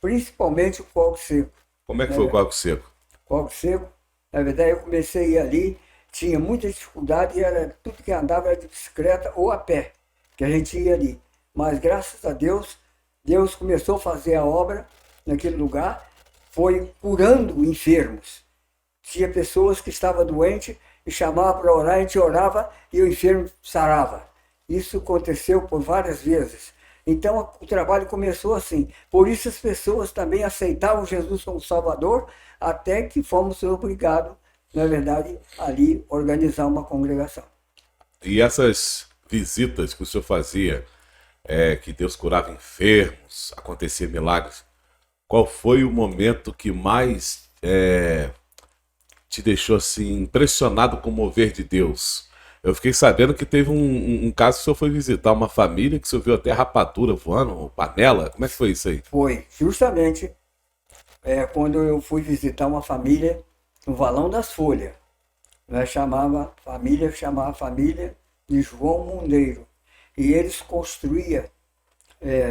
Speaker 3: Principalmente o Córrego Seco.
Speaker 1: Como é que foi o Córrego Seco?
Speaker 3: Córrego Seco, na verdade eu comecei a ir ali, tinha muita dificuldade e era tudo que andava era de bicicleta ou a pé, que a gente ia ali. Mas graças a Deus, Deus começou a fazer a obra naquele lugar, foi curando enfermos. Tinha pessoas que estavam doentes e chamavam para orar, a gente orava e o enfermo sarava. Isso aconteceu por várias vezes. Então o trabalho começou assim. Por isso as pessoas também aceitavam Jesus como Salvador, até que fomos obrigados, na verdade, ali organizar uma congregação.
Speaker 1: E essas visitas que o senhor fazia, que Deus curava enfermos, acontecia milagres, qual foi o momento que mais te deixou assim impressionado com o mover de Deus? Eu fiquei sabendo que teve um caso que o senhor foi visitar uma família que o senhor viu até rapadura voando, panela. Como é que foi isso aí?
Speaker 3: Foi justamente quando eu fui visitar uma família no Valão das Folhas. Nós chamava a família de João Mundeiro. E eles construíam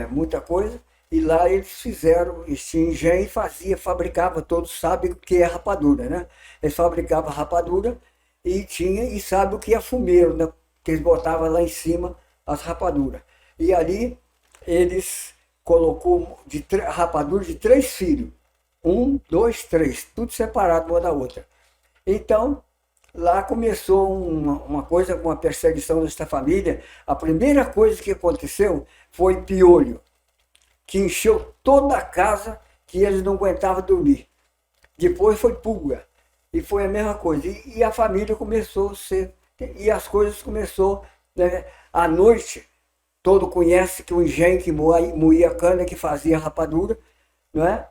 Speaker 3: muita coisa, e lá eles fizeram, eles tinham engenho e fabricava, todos sabem o que é rapadura, né? Eles fabricavam rapadura e sabe o que é fumeiro, né? Que eles botavam lá em cima as rapaduras. E ali eles colocou rapadura de 3 filhos. 1, 2, 3, tudo separado uma da outra. Então, lá começou uma coisa, uma perseguição dessa família. A primeira coisa que aconteceu foi piolho, que encheu toda a casa, que eles não aguentavam dormir. Depois foi pulga, e foi a mesma coisa. E a família começou a ser, e as coisas começou, né? À noite, todo conhece que o engenho que moía cana, que fazia rapadura, não é?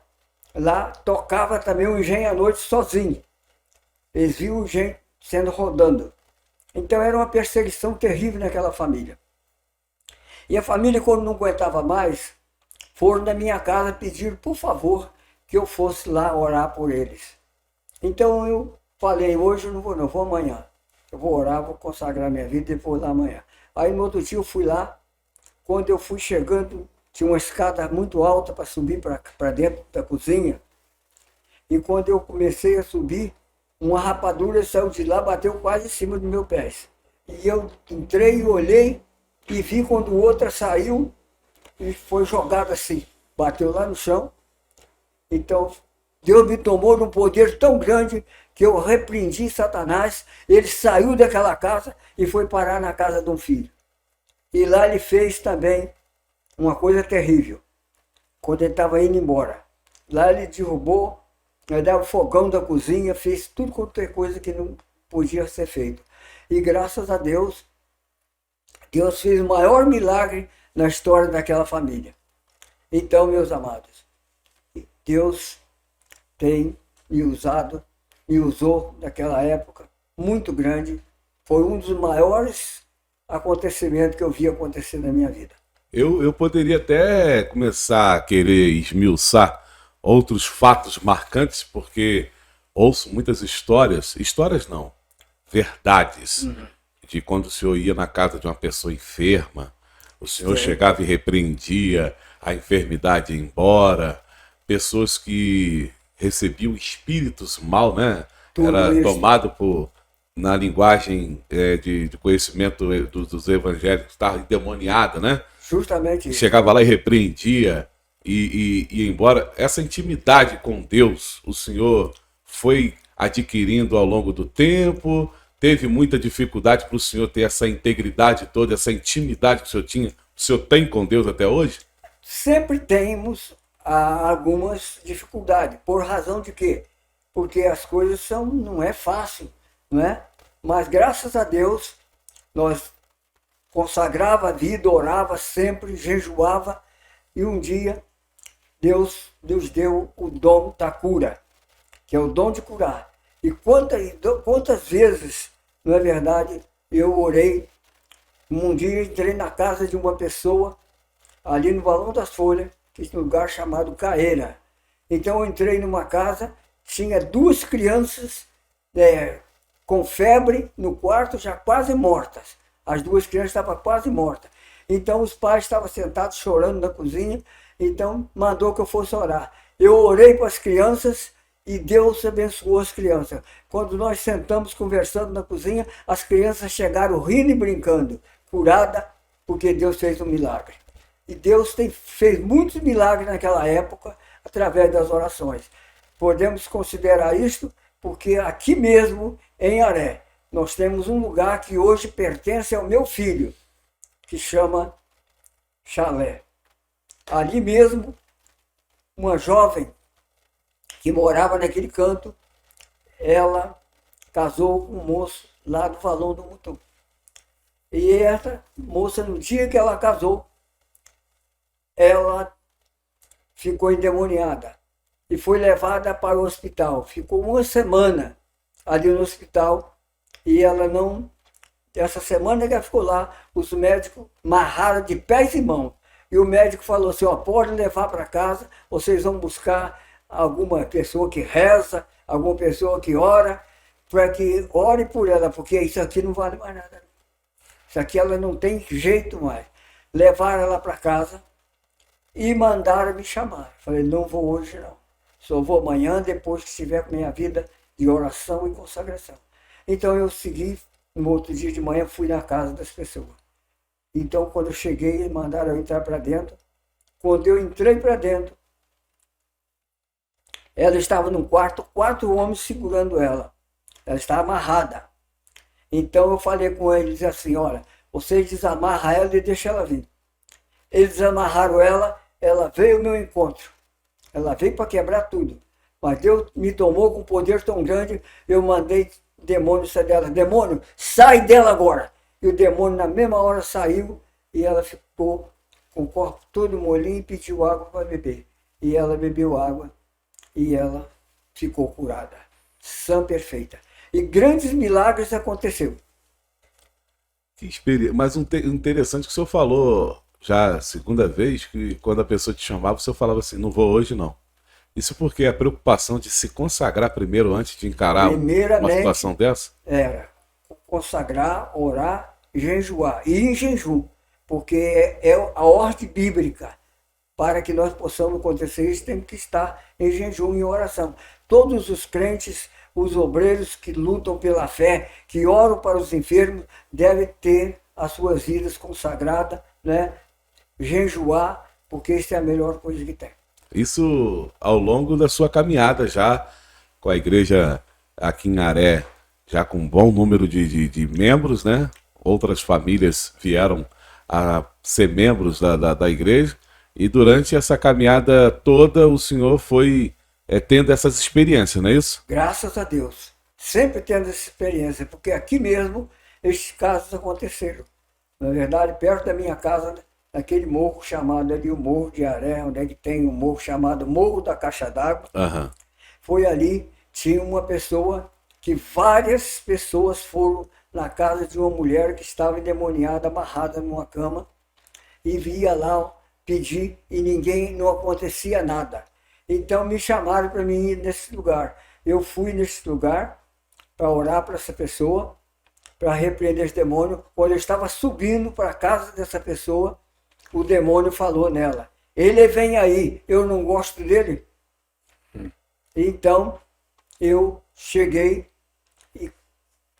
Speaker 3: Lá tocava também o engenho à noite sozinho. Eles viam o engenho sendo rodando. Então era uma perseguição terrível naquela família. E a família, quando não aguentava mais, foram na minha casa pedir, por favor, que eu fosse lá orar por eles. Então eu falei, hoje eu não vou não, vou amanhã. eu vou orar, vou consagrar minha vida e vou lá amanhã. Aí no outro dia eu fui lá, quando eu fui chegando, tinha uma escada muito alta para subir para dentro da cozinha. E quando eu comecei a subir, uma rapadura saiu de lá, bateu quase em cima do meu pé. E eu entrei e olhei e vi quando outra saiu e foi jogada assim. Bateu lá no chão. Então, Deus me tomou de um poder tão grande que eu repreendi Satanás. Ele saiu daquela casa e foi parar na casa de um filho. E lá ele fez também uma coisa terrível. Quando ele estava indo embora. Lá ele derrubou, ele dava o fogão da cozinha, fez tudo quanto é coisa que não podia ser feito. E graças a Deus, Deus fez o maior milagre na história daquela família. Então, meus amados, Deus tem me usado, me usou naquela época, muito grande. Foi um dos maiores acontecimentos que eu vi acontecer na minha vida.
Speaker 1: Eu poderia até começar a querer esmiuçar outros fatos marcantes, porque ouço muitas histórias não, verdades, de quando o senhor ia na casa de uma pessoa enferma, o senhor chegava e repreendia a enfermidade e ia embora, pessoas que recebiam espíritos mal, né?
Speaker 3: Tudo
Speaker 1: Era
Speaker 3: isso.
Speaker 1: tomado por, na linguagem de conhecimento dos evangélicos, estava endemoniada, né?
Speaker 3: Justamente isso.
Speaker 1: Chegava lá e repreendia e ia embora. Essa intimidade com Deus, o senhor foi adquirindo ao longo do tempo? Teve muita dificuldade para o senhor ter essa integridade toda, essa intimidade que o senhor tem com Deus até hoje?
Speaker 3: Sempre temos algumas dificuldades. Por razão de quê? Porque as coisas não é fácil, não é? Mas graças a Deus, nós consagrava a vida, orava sempre, jejuava, e um dia Deus deu o dom da cura, que é o dom de curar. E quantas vezes, não é verdade, eu orei. Um dia entrei na casa de uma pessoa, ali no Valão das Folhas, que é um lugar chamado Caeira. Então eu entrei numa casa, tinha 2 crianças com febre no quarto, já quase mortas. As 2 crianças estavam quase mortas. Então os pais estavam sentados chorando na cozinha, então mandou que eu fosse orar. Eu orei para as crianças e Deus abençoou as crianças. Quando nós sentamos conversando na cozinha, as crianças chegaram rindo e brincando, curada, porque Deus fez um milagre. E Deus fez muitos milagres naquela época, através das orações. Podemos considerar isto porque aqui mesmo, em Aré, nós temos um lugar que hoje pertence ao meu filho, que chama Chalé. Ali mesmo, uma jovem que morava naquele canto, ela casou com um moço lá do Valão do Mutum. E essa moça, no dia que ela casou, ela ficou endemoniada e foi levada para o hospital. Ficou uma semana ali no hospital e ela não... Essa semana que ela ficou lá, os médicos amarraram de pés e mãos. E o médico falou assim, pode levar para casa, vocês vão buscar alguma pessoa que reza, alguma pessoa que ora, para que ore por ela, porque isso aqui não vale mais nada. Isso aqui ela não tem jeito mais. Levaram ela para casa e mandaram me chamar. Falei, não vou hoje não. Só vou amanhã, depois que estiver com minha vida de oração e consagração. Então eu segui, no outro dia de manhã, fui na casa das pessoas. Então quando eu cheguei, mandaram eu entrar para dentro. Quando eu entrei para dentro, ela estava num quarto, 4 homens segurando ela. Ela estava amarrada. Então eu falei com eles assim, olha, vocês desamarram ela e deixam ela vir. Eles desamarraram ela, ela veio ao meu encontro. Ela veio para quebrar tudo. Mas Deus me tomou com um poder tão grande, eu mandei demônio sair dela. Demônio, sai dela agora! E o demônio na mesma hora saiu e ela ficou com o corpo todo molinho e pediu água para beber. E ela bebeu água e ela ficou curada. Sã perfeita. E grandes milagres aconteceram.
Speaker 1: Mas interessante que o senhor falou já a segunda vez, que quando a pessoa te chamava, o senhor falava assim, não vou hoje não. Isso porque a preocupação de se consagrar primeiro antes de encarar uma situação dessa?
Speaker 3: Era. consagrar, orar, jejuar. E em jejum, porque é a ordem bíblica. Para que nós possamos acontecer isso, temos que estar em jejum e em oração. Todos os crentes, os obreiros que lutam pela fé, que oram para os enfermos, devem ter as suas vidas consagradas, né? Jejuar, porque isso é a melhor coisa que tem.
Speaker 1: Isso ao longo da sua caminhada já com a igreja aqui em Aré, já com um bom número de membros, né? Outras famílias vieram a ser membros da igreja. E durante essa caminhada toda, o senhor foi tendo essas experiências, não é isso?
Speaker 3: Graças a Deus. Sempre tendo essa experiência, porque aqui mesmo esses casos aconteceram. Na verdade, perto da minha casa, naquele morro chamado ali o Morro de Aré, onde é que tem um morro chamado Morro da Caixa d'Água.
Speaker 1: Uhum.
Speaker 3: Foi ali, tinha uma pessoa, que várias pessoas foram na casa de uma mulher que estava endemoniada, amarrada numa cama, e via lá pedir e ninguém, não acontecia nada. Então me chamaram para mim ir nesse lugar. Eu fui nesse lugar para orar para essa pessoa, para repreender esse demônio. Quando eu estava subindo para a casa dessa pessoa, o demônio falou nela: ele vem aí, eu não gosto dele. Então eu cheguei, e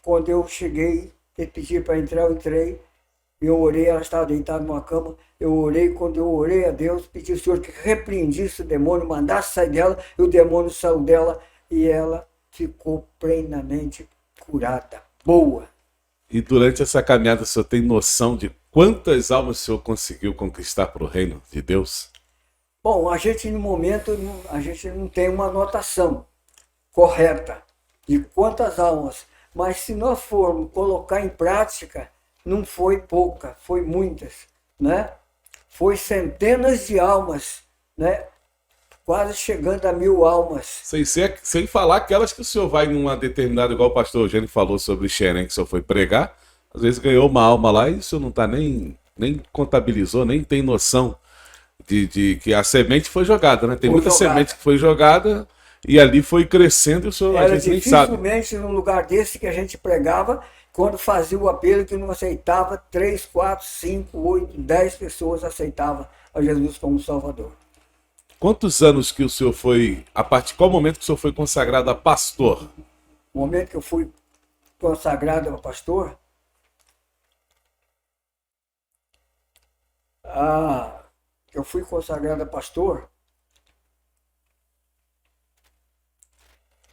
Speaker 3: quando eu cheguei e pedi para entrar, eu entrei. Eu orei, ela estava deitada numa cama, eu orei, quando eu orei a Deus, pedi ao Senhor que repreendisse o demônio, mandasse sair dela, e o demônio saiu dela, e ela ficou plenamente curada, boa.
Speaker 1: E durante essa caminhada, o senhor tem noção de quantas almas o senhor conseguiu conquistar para o reino de Deus?
Speaker 3: Bom, a gente no momento, a gente não tem uma anotação correta de quantas almas, mas se nós formos colocar em prática, não foi pouca, foi muitas, né? Foi centenas de almas, né? Quase chegando a 1000 almas.
Speaker 1: Sem falar aquelas que o senhor vai numa determinada, igual o pastor Eugênio falou sobre Xerém, que o senhor foi pregar, às vezes ganhou uma alma lá e o senhor não está nem contabilizou, nem tem noção de que a semente foi jogada, né? Tem muita semente que foi jogada e ali foi crescendo e o senhor, a gente nem sabe.
Speaker 3: Dificilmente num lugar desse que a gente pregava, quando fazia o apelo que não aceitava, 3, 4, 5, 8, 10 pessoas aceitavam a Jesus como Salvador.
Speaker 1: Quantos anos que o senhor foi, qual momento que o senhor foi consagrado a pastor?
Speaker 3: O momento que eu fui consagrado a pastor,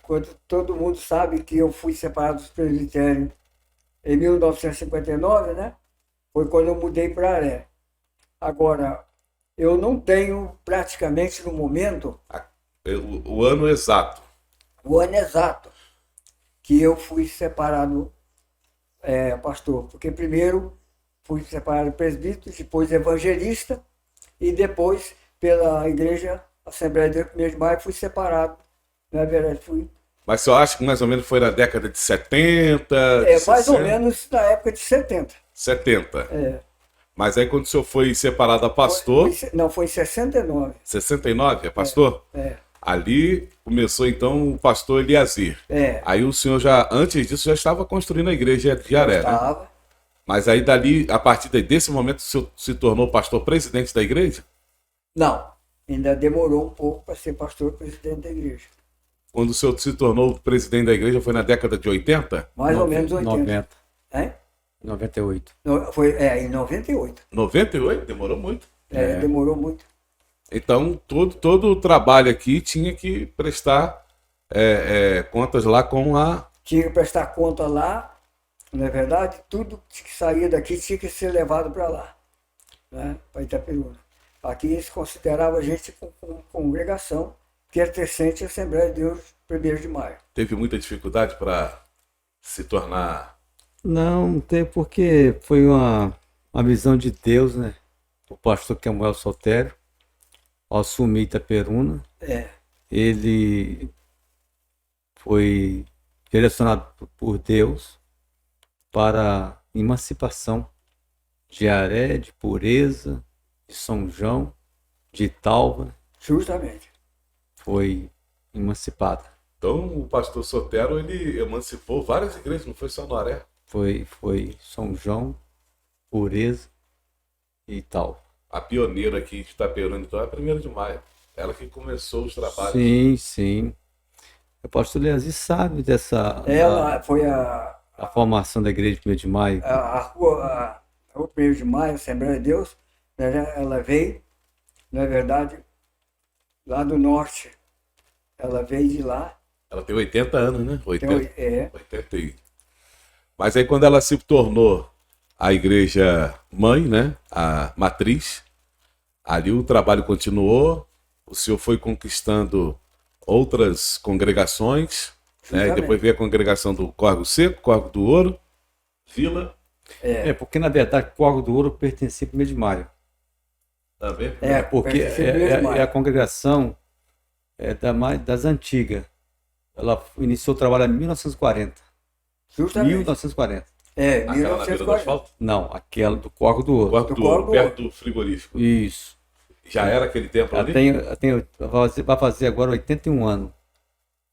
Speaker 3: quando todo mundo sabe que eu fui separado dos presbitérios em 1959, né? Foi quando eu mudei para Aré. Agora, eu não tenho praticamente no momento
Speaker 1: o ano exato.
Speaker 3: O ano exato que eu fui separado pastor. Porque primeiro fui separado presbítero, depois evangelista e depois pela igreja Assembleia de Deus 1 de Maio fui separado. Na verdade, fui.
Speaker 1: Mas você acha que mais ou menos foi na década de 70?
Speaker 3: Mais ou menos na época de 70.
Speaker 1: 70.
Speaker 3: É.
Speaker 1: Mas aí quando o senhor foi separado a pastor...
Speaker 3: Foi em 69.
Speaker 1: 69, é pastor?
Speaker 3: É.
Speaker 1: Ali começou então o pastor Eliazir.
Speaker 3: É.
Speaker 1: Aí o senhor antes disso, já estava construindo a igreja de Aré, né?
Speaker 3: Estava.
Speaker 1: Mas aí dali, a partir desse momento, o senhor se tornou pastor presidente da igreja?
Speaker 3: Não, ainda demorou um pouco para ser pastor presidente da igreja.
Speaker 1: Quando o senhor se tornou presidente da igreja, foi na década de 80?
Speaker 3: Mais ou menos 80.
Speaker 2: 90.
Speaker 3: Hein?
Speaker 2: 98.
Speaker 3: Foi em 98.
Speaker 1: 98? Demorou muito.
Speaker 3: Demorou muito.
Speaker 1: Então, todo o trabalho aqui tinha que prestar contas lá com a...
Speaker 3: Tinha que prestar conta lá, não é verdade? Tudo que saía daqui tinha que ser levado para lá, né? Para Itaperuna. Aqui eles consideravam a gente como congregação pertencente à Assembleia de Deus 1º de Maio.
Speaker 1: Teve muita dificuldade para se tornar...
Speaker 2: Não tem, porque foi uma visão de Deus, né? O pastor Kemuel Soltério, ao assumir Itaperuna, ele foi direcionado por Deus para emancipação de Aré, de Pureza, de São João, de Italva.
Speaker 3: Justamente.
Speaker 2: Foi emancipada.
Speaker 1: Então, o pastor Sotero, ele emancipou várias igrejas, não foi só no Aré?
Speaker 2: Foi São João, Pureza e tal.
Speaker 1: A pioneira aqui de Itaperuna, então, é a 1ª de Maio. Ela que começou os trabalhos.
Speaker 2: Sim, sim. O pastor Leazi sabe dessa
Speaker 3: Ela foi
Speaker 2: a formação da igreja de 1º de Maio.
Speaker 3: a rua 1º de Maio, Assembleia de Deus, né, ela veio, na verdade, lá do norte. Ela veio de lá.
Speaker 1: Ela tem 80 anos, né? 80.
Speaker 3: É.
Speaker 1: 81. Mas aí quando ela se tornou a igreja mãe, né? A matriz, ali o trabalho continuou, o senhor foi conquistando outras congregações, né? E
Speaker 3: Justamente.
Speaker 1: depois veio a congregação do Córrego Seco, Córrego do Ouro, Vila,
Speaker 2: Porque na verdade o Córrego do Ouro pertencia ao 1º de Maio.
Speaker 1: também.
Speaker 2: Porque
Speaker 3: pertencia ao 1º de Maio.
Speaker 2: a congregação das antigas. Ela iniciou o trabalho em 1940.
Speaker 3: Justamente.
Speaker 2: 1940.
Speaker 3: É,
Speaker 1: Aquela na beira do
Speaker 3: 1940.
Speaker 1: asfalto,
Speaker 2: Não, aquela do Córrego do Ouro.
Speaker 1: Córrego do Ouro, perto do frigorífico.
Speaker 2: Isso.
Speaker 1: Já era aquele tempo
Speaker 2: Ela
Speaker 1: ali?
Speaker 2: vai fazer agora 81 anos.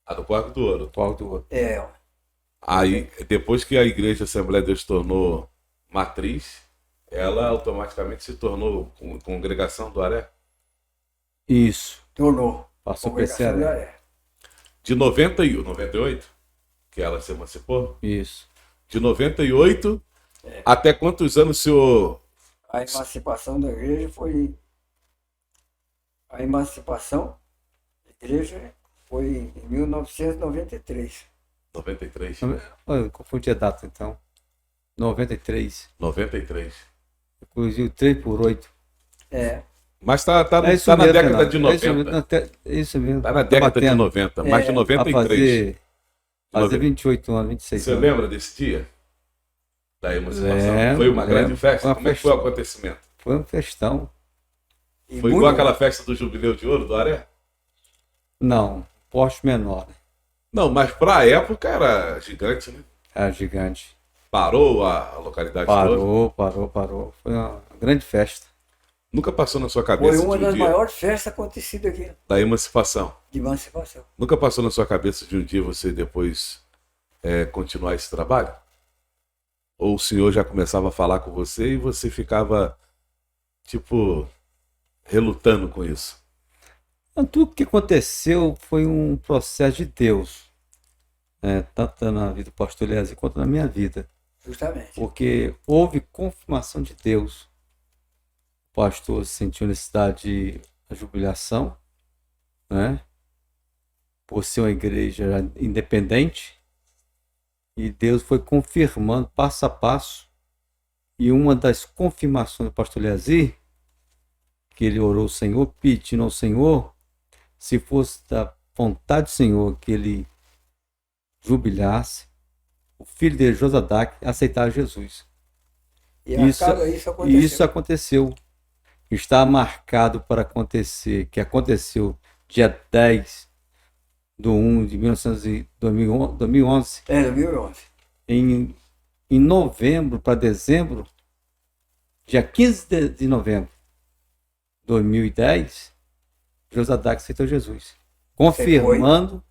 Speaker 1: A do Córrego do Ouro.
Speaker 2: Córrego do Ouro.
Speaker 3: É,
Speaker 1: Aí, depois que a Igreja Assembleia de Deus se tornou matriz, ela automaticamente se tornou congregação do Aré.
Speaker 2: Isso.
Speaker 3: tornou.
Speaker 2: Passou por esse
Speaker 3: Congregação
Speaker 2: área.
Speaker 3: da Aré.
Speaker 1: De 91, 98, que ela se emancipou.
Speaker 2: Isso.
Speaker 1: De 98, até quantos anos o senhor...
Speaker 3: A emancipação da igreja foi. A emancipação da igreja foi em 1993.
Speaker 1: 93.
Speaker 2: Eu confundi a data então. 93.
Speaker 1: 93.
Speaker 2: Inclusive 3 por 8.
Speaker 3: É.
Speaker 1: Mas tá
Speaker 2: isso
Speaker 1: na
Speaker 2: mesmo,
Speaker 1: década
Speaker 2: Fernando.
Speaker 1: de
Speaker 2: É isso
Speaker 1: 90.
Speaker 2: mesmo. Isso mesmo.
Speaker 1: Tá na década de
Speaker 2: batendo.
Speaker 1: 90, mas de
Speaker 2: Vai
Speaker 1: 93.
Speaker 2: fazer 28 anos, 26
Speaker 1: Você
Speaker 2: anos.
Speaker 1: lembra desse dia? Da emancipação?
Speaker 2: Lembro,
Speaker 1: Foi uma grande
Speaker 2: lembro.
Speaker 1: festa?
Speaker 2: Foi uma
Speaker 1: Como é que foi o
Speaker 2: festa.
Speaker 1: acontecimento?
Speaker 2: Foi um festão.
Speaker 3: E
Speaker 1: Foi
Speaker 3: muito-
Speaker 1: igual aquela festa do Jubileu de Ouro do Aré?
Speaker 2: Não, porte menor.
Speaker 1: Não, mas pra época era gigante, né?
Speaker 2: Era gigante.
Speaker 1: Parou a localidade toda.
Speaker 2: Parou. Foi uma grande festa.
Speaker 1: Nunca passou na sua cabeça
Speaker 3: Foi uma
Speaker 1: de um
Speaker 3: das
Speaker 1: dia
Speaker 3: maiores festas acontecidas aqui,
Speaker 1: da emancipação?
Speaker 3: de emancipação.
Speaker 1: Nunca passou na sua cabeça de um dia você depois continuar esse trabalho? Ou o senhor já começava a falar com você e você ficava, tipo, relutando com isso?
Speaker 2: Então, tudo que aconteceu foi um processo de Deus. Tanto na vida do pastor Leazi quanto na minha vida.
Speaker 3: Justamente.
Speaker 2: Porque houve confirmação de Deus. O pastor sentiu necessidade de jubilação, né? Por ser uma igreja independente. E Deus foi confirmando passo a passo. E uma das confirmações do pastor Leazi, que ele orou ao Senhor, pedindo ao Senhor, se fosse da vontade do Senhor que ele jubilasse, o filho dele, Josadac, aceitar Jesus.
Speaker 3: E
Speaker 2: Isso
Speaker 3: aconteceu.
Speaker 2: Isso aconteceu. Está marcado para acontecer, que aconteceu dia 10 de 1 de 2011,
Speaker 3: É, 2011.
Speaker 2: em novembro para dezembro, dia 15 de novembro de 2010, Josadac aceitou Jesus. Confirmando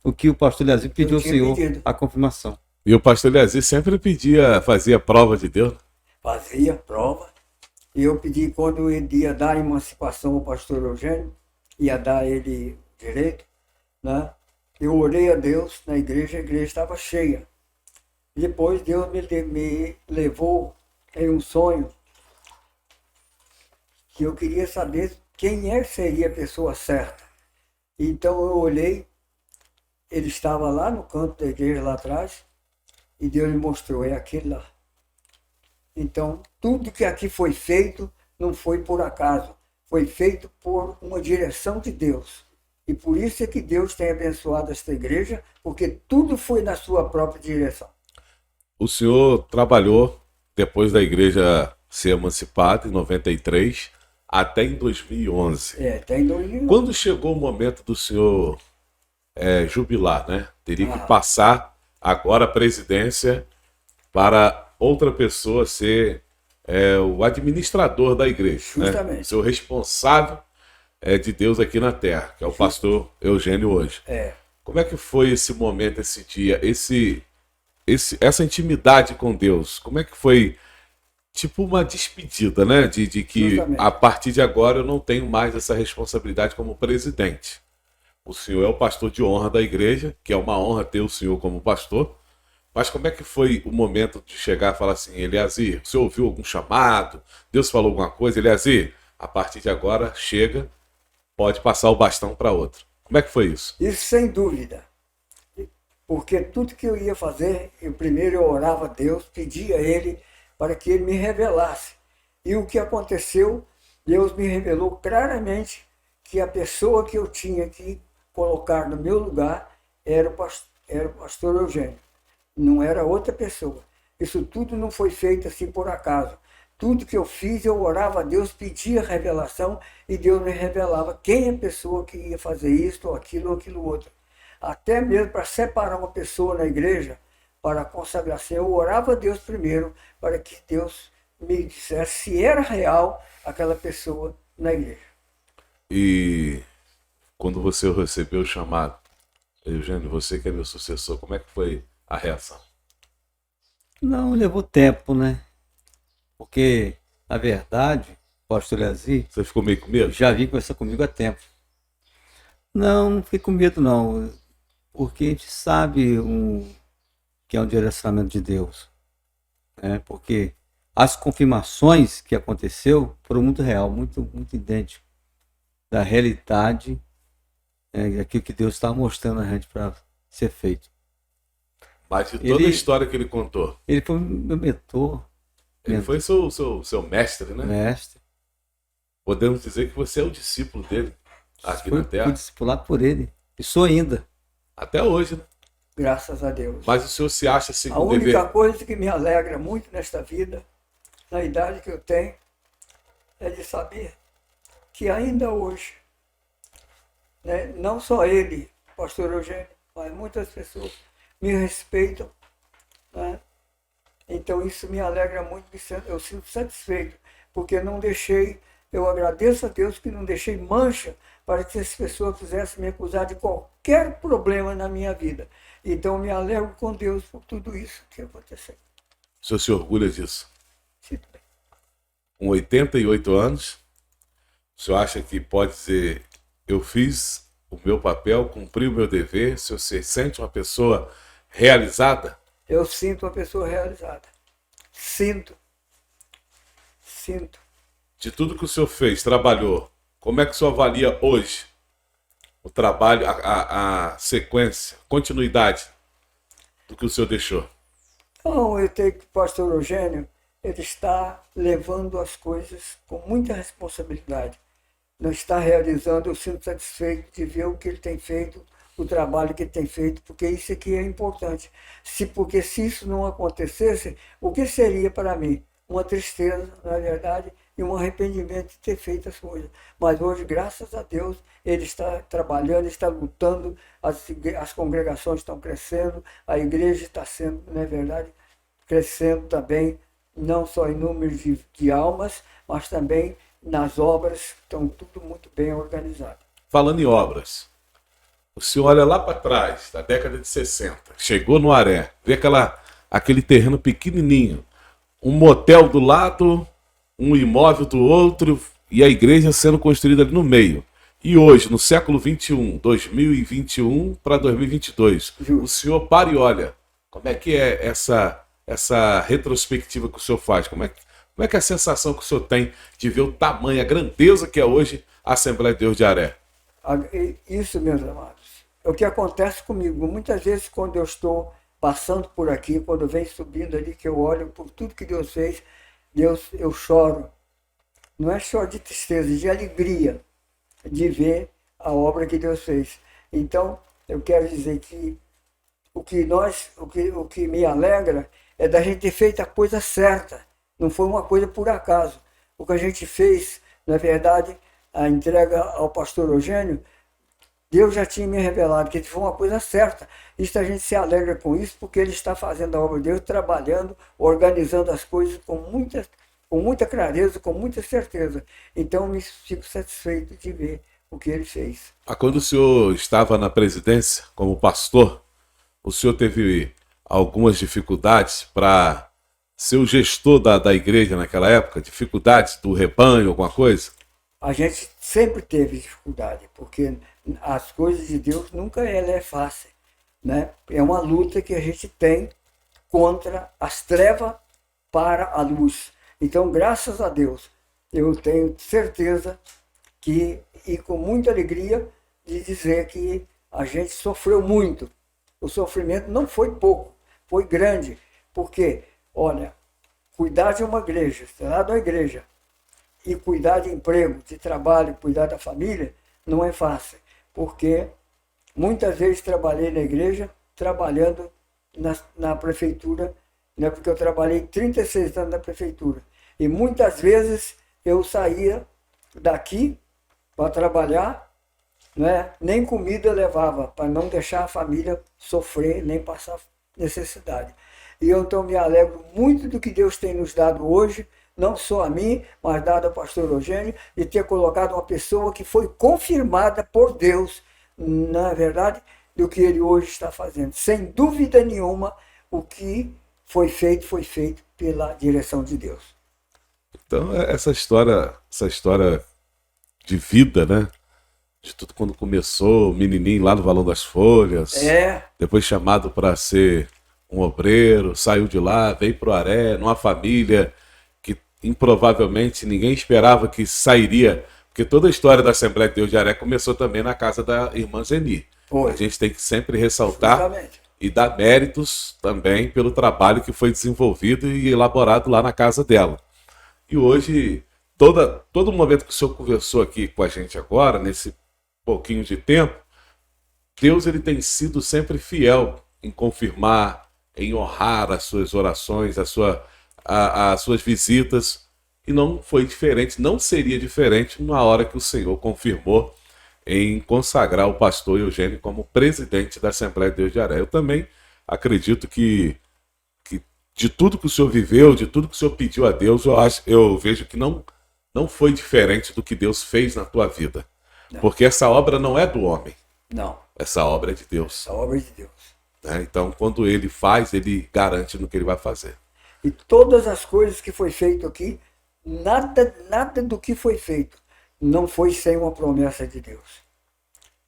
Speaker 2: o que o pastor Leazi pediu ao
Speaker 3: tinha
Speaker 2: Senhor,
Speaker 3: pedido.
Speaker 2: a confirmação.
Speaker 1: E o pastor Leazi sempre fazia prova de Deus.
Speaker 3: Fazia prova. E eu pedi, quando ele ia dar a emancipação ao pastor Eugênio, ia dar ele direito, né? Eu orei a Deus na igreja, a igreja estava cheia. Depois Deus me levou em um sonho que eu queria saber quem seria a pessoa certa. Então eu olhei, ele estava lá no canto da igreja, lá atrás, e Deus me mostrou, é aquele lá. Então, tudo que aqui foi feito não foi por acaso, foi feito por uma direção de Deus. E por isso é que Deus tem abençoado esta igreja, porque tudo foi na sua própria direção.
Speaker 1: O senhor trabalhou depois da igreja ser emancipada, em 93, até em 2011.
Speaker 3: Tem 2011.
Speaker 1: Quando chegou o momento do senhor jubilar, né? Teria que passar agora a presidência para outra pessoa ser o administrador da igreja.
Speaker 3: Justamente.
Speaker 1: Né? Ser o responsável de Deus aqui na terra, que é o pastor Eugênio hoje. Como é que foi esse momento, esse dia, esse essa intimidade com Deus, como é que foi? Tipo uma despedida, né? De que
Speaker 3: Justamente.
Speaker 1: a partir de agora eu não tenho mais essa responsabilidade como presidente. O senhor é o pastor de honra da igreja, que é uma honra ter o senhor como pastor. Mas como é que foi o momento de chegar e falar assim, Eliazir, o senhor ouviu algum chamado? Deus falou alguma coisa? Eliazir, a partir de agora, chega, pode passar o bastão para outro. Como é que foi isso?
Speaker 3: Isso sem dúvida. Porque tudo que eu ia fazer, eu orava a Deus, pedia a Ele para que Ele me revelasse. E o que aconteceu, Deus me revelou claramente que a pessoa que eu tinha que colocar no meu lugar era o pastor Eugênio. Não era outra pessoa. Isso tudo não foi feito assim por acaso. Tudo que eu fiz, eu orava a Deus, pedia revelação e Deus me revelava quem é a pessoa que ia fazer isso, ou aquilo outro. Até mesmo para separar uma pessoa na igreja, para a consagração, eu orava a Deus primeiro, para que Deus me dissesse se era real aquela pessoa na igreja.
Speaker 1: E quando você recebeu o chamado, Eugênio, você que é meu sucessor, como é que foi a reação?
Speaker 2: Não, levou tempo, né? Porque, na verdade, o pastor Eliazir
Speaker 1: Você ficou meio com medo?
Speaker 2: já vinha conversar comigo há tempo. Não fiquei com medo, não. Porque a gente sabe que é um direcionamento de Deus. Né? Porque as confirmações que aconteceu foram muito real, muito idêntico da realidade, daquilo que Deus está mostrando a gente para ser feito.
Speaker 1: Mas de toda a história que ele contou,
Speaker 2: Ele foi meu mentor,
Speaker 1: ele foi seu mestre, né?
Speaker 2: mestre.
Speaker 1: Podemos dizer que você é o discípulo dele aqui na
Speaker 2: Fui
Speaker 1: Terra.
Speaker 2: discipulado por ele. E sou ainda.
Speaker 1: Até hoje, né?
Speaker 3: Graças a Deus.
Speaker 1: Mas o senhor se acha assim
Speaker 3: A
Speaker 1: com
Speaker 3: única
Speaker 1: dever?
Speaker 3: coisa que me alegra muito nesta vida, na idade que eu tenho, é de saber que ainda hoje, né, não só ele, pastor Eugênio, mas muitas pessoas me respeitam, né? Então isso me alegra muito, eu sinto satisfeito, porque eu agradeço a Deus que não deixei mancha para que as pessoas quisessem me acusar de qualquer problema na minha vida. Então me alegro com Deus por tudo isso que aconteceu.
Speaker 1: O senhor se orgulha disso?
Speaker 3: Sinto bem.
Speaker 1: Com 88 anos, o senhor acha que pode dizer, eu fiz o meu papel, cumpri o meu dever, o senhor se sente uma pessoa realizada?
Speaker 3: Eu sinto uma pessoa realizada. Sinto.
Speaker 1: De tudo que o senhor fez, trabalhou, como é que o senhor avalia hoje o trabalho, a sequência, continuidade do que o senhor deixou?
Speaker 3: Então, eu tenho que o pastor Eugênio, ele está levando as coisas com muita responsabilidade. Não está realizando, eu sinto satisfeito de ver o que ele tem feito, o trabalho que ele tem feito, porque isso aqui é importante. Porque se isso não acontecesse, o que seria para mim? Uma tristeza, na verdade, e um arrependimento de ter feito as coisas. Mas hoje, graças a Deus, ele está trabalhando, está lutando, as congregações estão crescendo, a igreja está sendo, na verdade, crescendo também, não só em número de almas, mas também nas obras, estão tudo muito bem organizado.
Speaker 1: Falando em obras, o senhor olha lá para trás, da década de 60, chegou no Aré, vê aquele terreno pequenininho, um motel do lado, um imóvel do outro e a igreja sendo construída ali no meio. E hoje, no século 21, 2021 para 2022, o senhor para e olha, como é que é essa retrospectiva que o senhor faz? Como é que é a sensação que o senhor tem de ver o tamanho, a grandeza que é hoje a Assembleia de Deus de Aré?
Speaker 3: Isso, meus amados, é o que acontece comigo. Muitas vezes, quando eu estou passando por aqui, quando eu venho subindo ali, que eu olho por tudo que Deus fez, eu choro. Não é choro de tristeza, de alegria de ver a obra que Deus fez. Então, eu quero dizer que o que me alegra é da gente ter feito a coisa certa. Não foi uma coisa por acaso. O que a gente fez, na verdade, a entrega ao pastor Eugênio, Deus já tinha me revelado que foi uma coisa certa. Isso a gente se alegra com isso, porque ele está fazendo a obra de Deus, trabalhando, organizando as coisas com muita clareza, com muita certeza. Então, me fico satisfeito de ver o que ele fez.
Speaker 1: Quando o senhor estava na presidência, como pastor, o senhor teve algumas dificuldades para ser o gestor da igreja naquela época? Dificuldades do rebanho, alguma coisa?
Speaker 3: A gente sempre teve dificuldade, porque as coisas de Deus nunca ela é fácil, né? É uma luta que a gente tem contra as trevas para a luz. Então, graças a Deus, eu tenho certeza que, e com muita alegria, de dizer que a gente sofreu muito. O sofrimento não foi pouco, foi grande, porque, olha, cuidar de uma igreja, lá da igreja, e cuidar de emprego, de trabalho, cuidar da família, não é fácil, porque muitas vezes trabalhei na igreja, trabalhando na prefeitura, né, porque eu trabalhei 36 anos na prefeitura, e muitas vezes eu saía daqui para trabalhar, né, nem comida eu levava, para não deixar a família sofrer, nem passar necessidade. E eu então me alegro muito do que Deus tem nos dado hoje, não só a mim, mas dado ao pastor Eugênio, de ter colocado uma pessoa que foi confirmada por Deus, na verdade, do que ele hoje está fazendo. Sem dúvida nenhuma, o que foi feito pela direção de Deus.
Speaker 1: Então, essa história de vida, né? De tudo quando começou, o menininho lá no Valão das Folhas, depois chamado para ser um obreiro, saiu de lá, veio para o Aré, numa família que improvavelmente ninguém esperava que sairia, porque toda a história da Assembleia de Deus de Aré começou também na casa da irmã Zeni. A gente tem que sempre ressaltar e dar méritos também pelo trabalho que foi desenvolvido e elaborado lá na casa dela. E hoje, todo momento que o senhor conversou aqui com a gente agora, nesse pouquinho de tempo, Deus ele tem sido sempre fiel em confirmar, em honrar as suas orações, as suas visitas, e não foi diferente, não seria diferente na hora que o Senhor confirmou em consagrar o pastor Eugênio como presidente da Assembleia de Deus de Aré. Eu também acredito que de tudo que o senhor viveu, de tudo que o senhor pediu a Deus, eu vejo que não foi diferente do que Deus fez na tua vida. Não. Porque essa obra não é do homem.
Speaker 3: Não.
Speaker 1: Essa obra é de Deus.
Speaker 3: Essa obra é de Deus.
Speaker 1: Né? Então, quando ele faz, ele garante no que ele vai fazer.
Speaker 3: E todas as coisas que foi feito aqui, nada do que foi feito não foi sem uma promessa de Deus.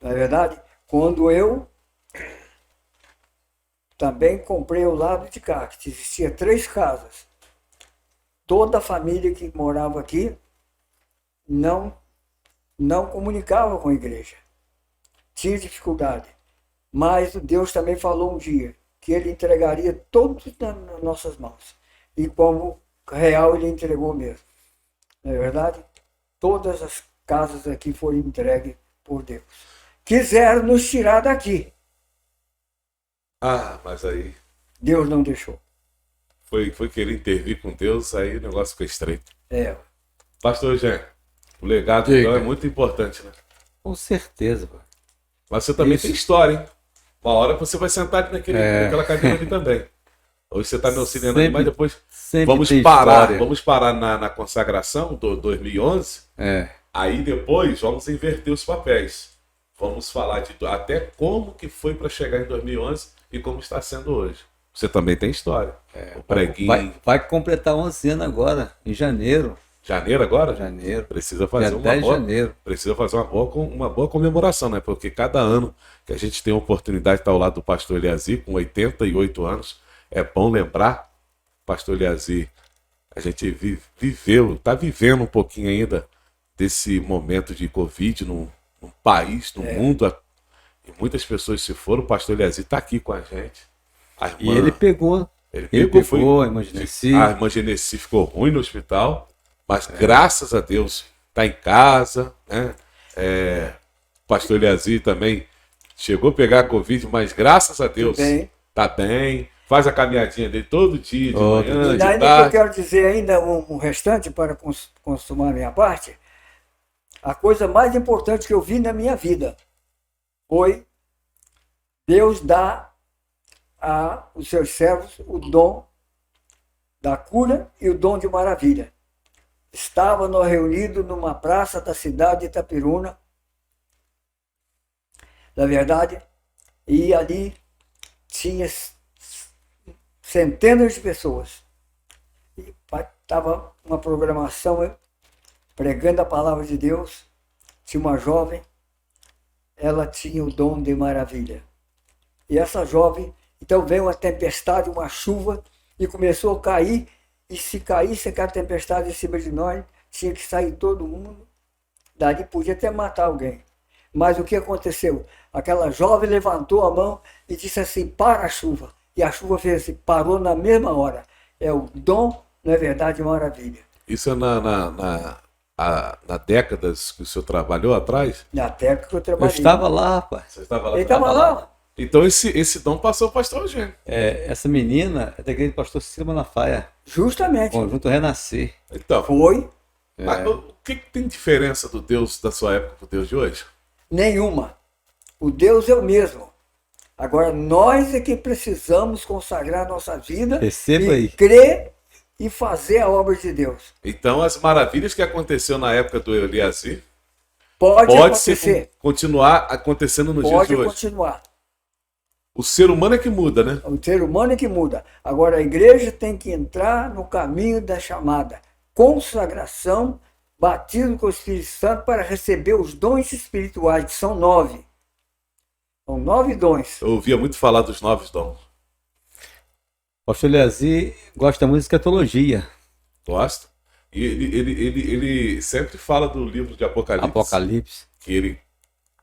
Speaker 3: Não é verdade? Quando eu também comprei o lado de cá, que existia 3 casas. Toda a família que morava aqui não comunicava com a igreja. Tinha dificuldade. Mas Deus também falou um dia que ele entregaria todos nas nossas mãos. E como real ele entregou mesmo. Não é verdade? Todas as casas aqui foram entregues por Deus. Quiseram nos tirar daqui.
Speaker 1: Ah, mas aí...
Speaker 3: Deus não deixou.
Speaker 1: Foi querer intervir com Deus, aí o negócio ficou estreito. Pastor Eugênio, o legado então é muito importante, né?
Speaker 2: Com certeza.
Speaker 1: Mas você também tem história, hein? Uma hora você vai sentar naquela cadeira ali também. Hoje você está me auxiliando ali, mas depois vamos parar na consagração do 2011. Aí depois vamos inverter os papéis. Vamos falar de até como que foi para chegar em 2011 e como está sendo hoje. Você também tem história. O preguinho.
Speaker 2: Vai completar 11 anos agora, em janeiro.
Speaker 1: Janeiro agora?
Speaker 2: Janeiro.
Speaker 1: Precisa fazer uma boa comemoração, né? Porque cada ano que a gente tem a oportunidade de estar ao lado do pastor Eliazir, com 88 anos, é bom lembrar, pastor Eliazir, a gente está vivendo um pouquinho ainda desse momento de Covid no país, no mundo, e muitas pessoas se foram. O pastor Eliazir está aqui com a gente.
Speaker 2: E ele pegou. Ele pegou a irmã Genesi.
Speaker 1: A irmã Genesi ficou ruim no hospital, mas graças a Deus está em casa, né? O pastor Eliazir também chegou a pegar a Covid, mas graças a Deus está bem. Faz a caminhadinha dele todo dia, de manhã, de tarde.
Speaker 3: Ainda que eu quero dizer ainda um restante para consumar a minha parte. A coisa mais importante que eu vi na minha vida foi Deus dar aos seus servos o dom da cura e o dom de maravilha. Estávamos reunidos numa praça da cidade de Itapiruna, na verdade, e ali tinha centenas de pessoas. E estava uma programação pregando a palavra de Deus. Tinha uma jovem, ela tinha o dom de maravilha. E essa jovem, então veio uma tempestade, uma chuva, e começou a cair, e se caísse aquela tempestade em cima de nós, tinha que sair todo mundo, dali podia até matar alguém. Mas o que aconteceu? Aquela jovem levantou a mão e disse assim, para a chuva. E a chuva fez assim, parou na mesma hora. É o dom, não é verdade, maravilha.
Speaker 1: Isso é na décadas que o senhor trabalhou atrás?
Speaker 3: Na década que eu
Speaker 2: Eu
Speaker 3: trabalhei.
Speaker 2: estava lá, rapaz.
Speaker 1: Você estava lá?
Speaker 3: Ele estava lá.
Speaker 1: Então esse dom passou ao pastor Eugênio.
Speaker 2: Essa menina é da igreja do pastor Ciro Malafaia,
Speaker 3: Justamente.
Speaker 2: Conjunto Renascer.
Speaker 1: Então,
Speaker 3: Foi
Speaker 1: mas o que tem diferença do Deus da sua época para o Deus de hoje?
Speaker 3: nenhuma. O Deus é o mesmo. Agora, nós é que precisamos consagrar nossa vida
Speaker 2: Receba
Speaker 3: e
Speaker 2: aí.
Speaker 3: crer e fazer a obra de Deus.
Speaker 1: Então, as maravilhas que aconteceu na época do Eliasir
Speaker 3: Pode
Speaker 1: ser, continuar acontecendo nos dias
Speaker 3: pode
Speaker 1: de hoje.
Speaker 3: continuar.
Speaker 1: O ser humano é que muda, né?
Speaker 3: O ser humano é que muda. Agora, a igreja tem que entrar no caminho da chamada consagração, batismo com o Espírito Santo para receber os dons espirituais, que são 9. São 9 dons.
Speaker 1: Eu ouvia muito falar dos novos dons.
Speaker 2: O pastor Eliasir gosta muito de escatologia.
Speaker 1: Gosta? E ele sempre fala do livro de
Speaker 2: Apocalipse.
Speaker 1: que ele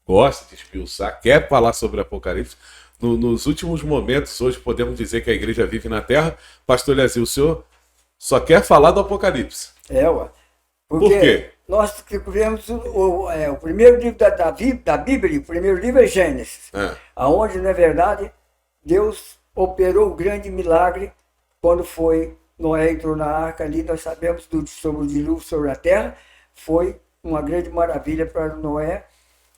Speaker 1: gosta de esmiuçar, quer falar sobre Apocalipse. Nos últimos momentos, hoje podemos dizer que a igreja vive na Terra. Pastor Eliasir, o senhor só quer falar do Apocalipse.
Speaker 3: Ué.
Speaker 1: Por quê?
Speaker 3: Nós vemos o primeiro livro da Bíblia, o primeiro livro é Gênesis, aonde, na verdade, Deus operou o grande milagre quando foi Noé entrou na arca ali, nós sabemos sobre o dilúvio sobre a terra, foi uma grande maravilha para Noé,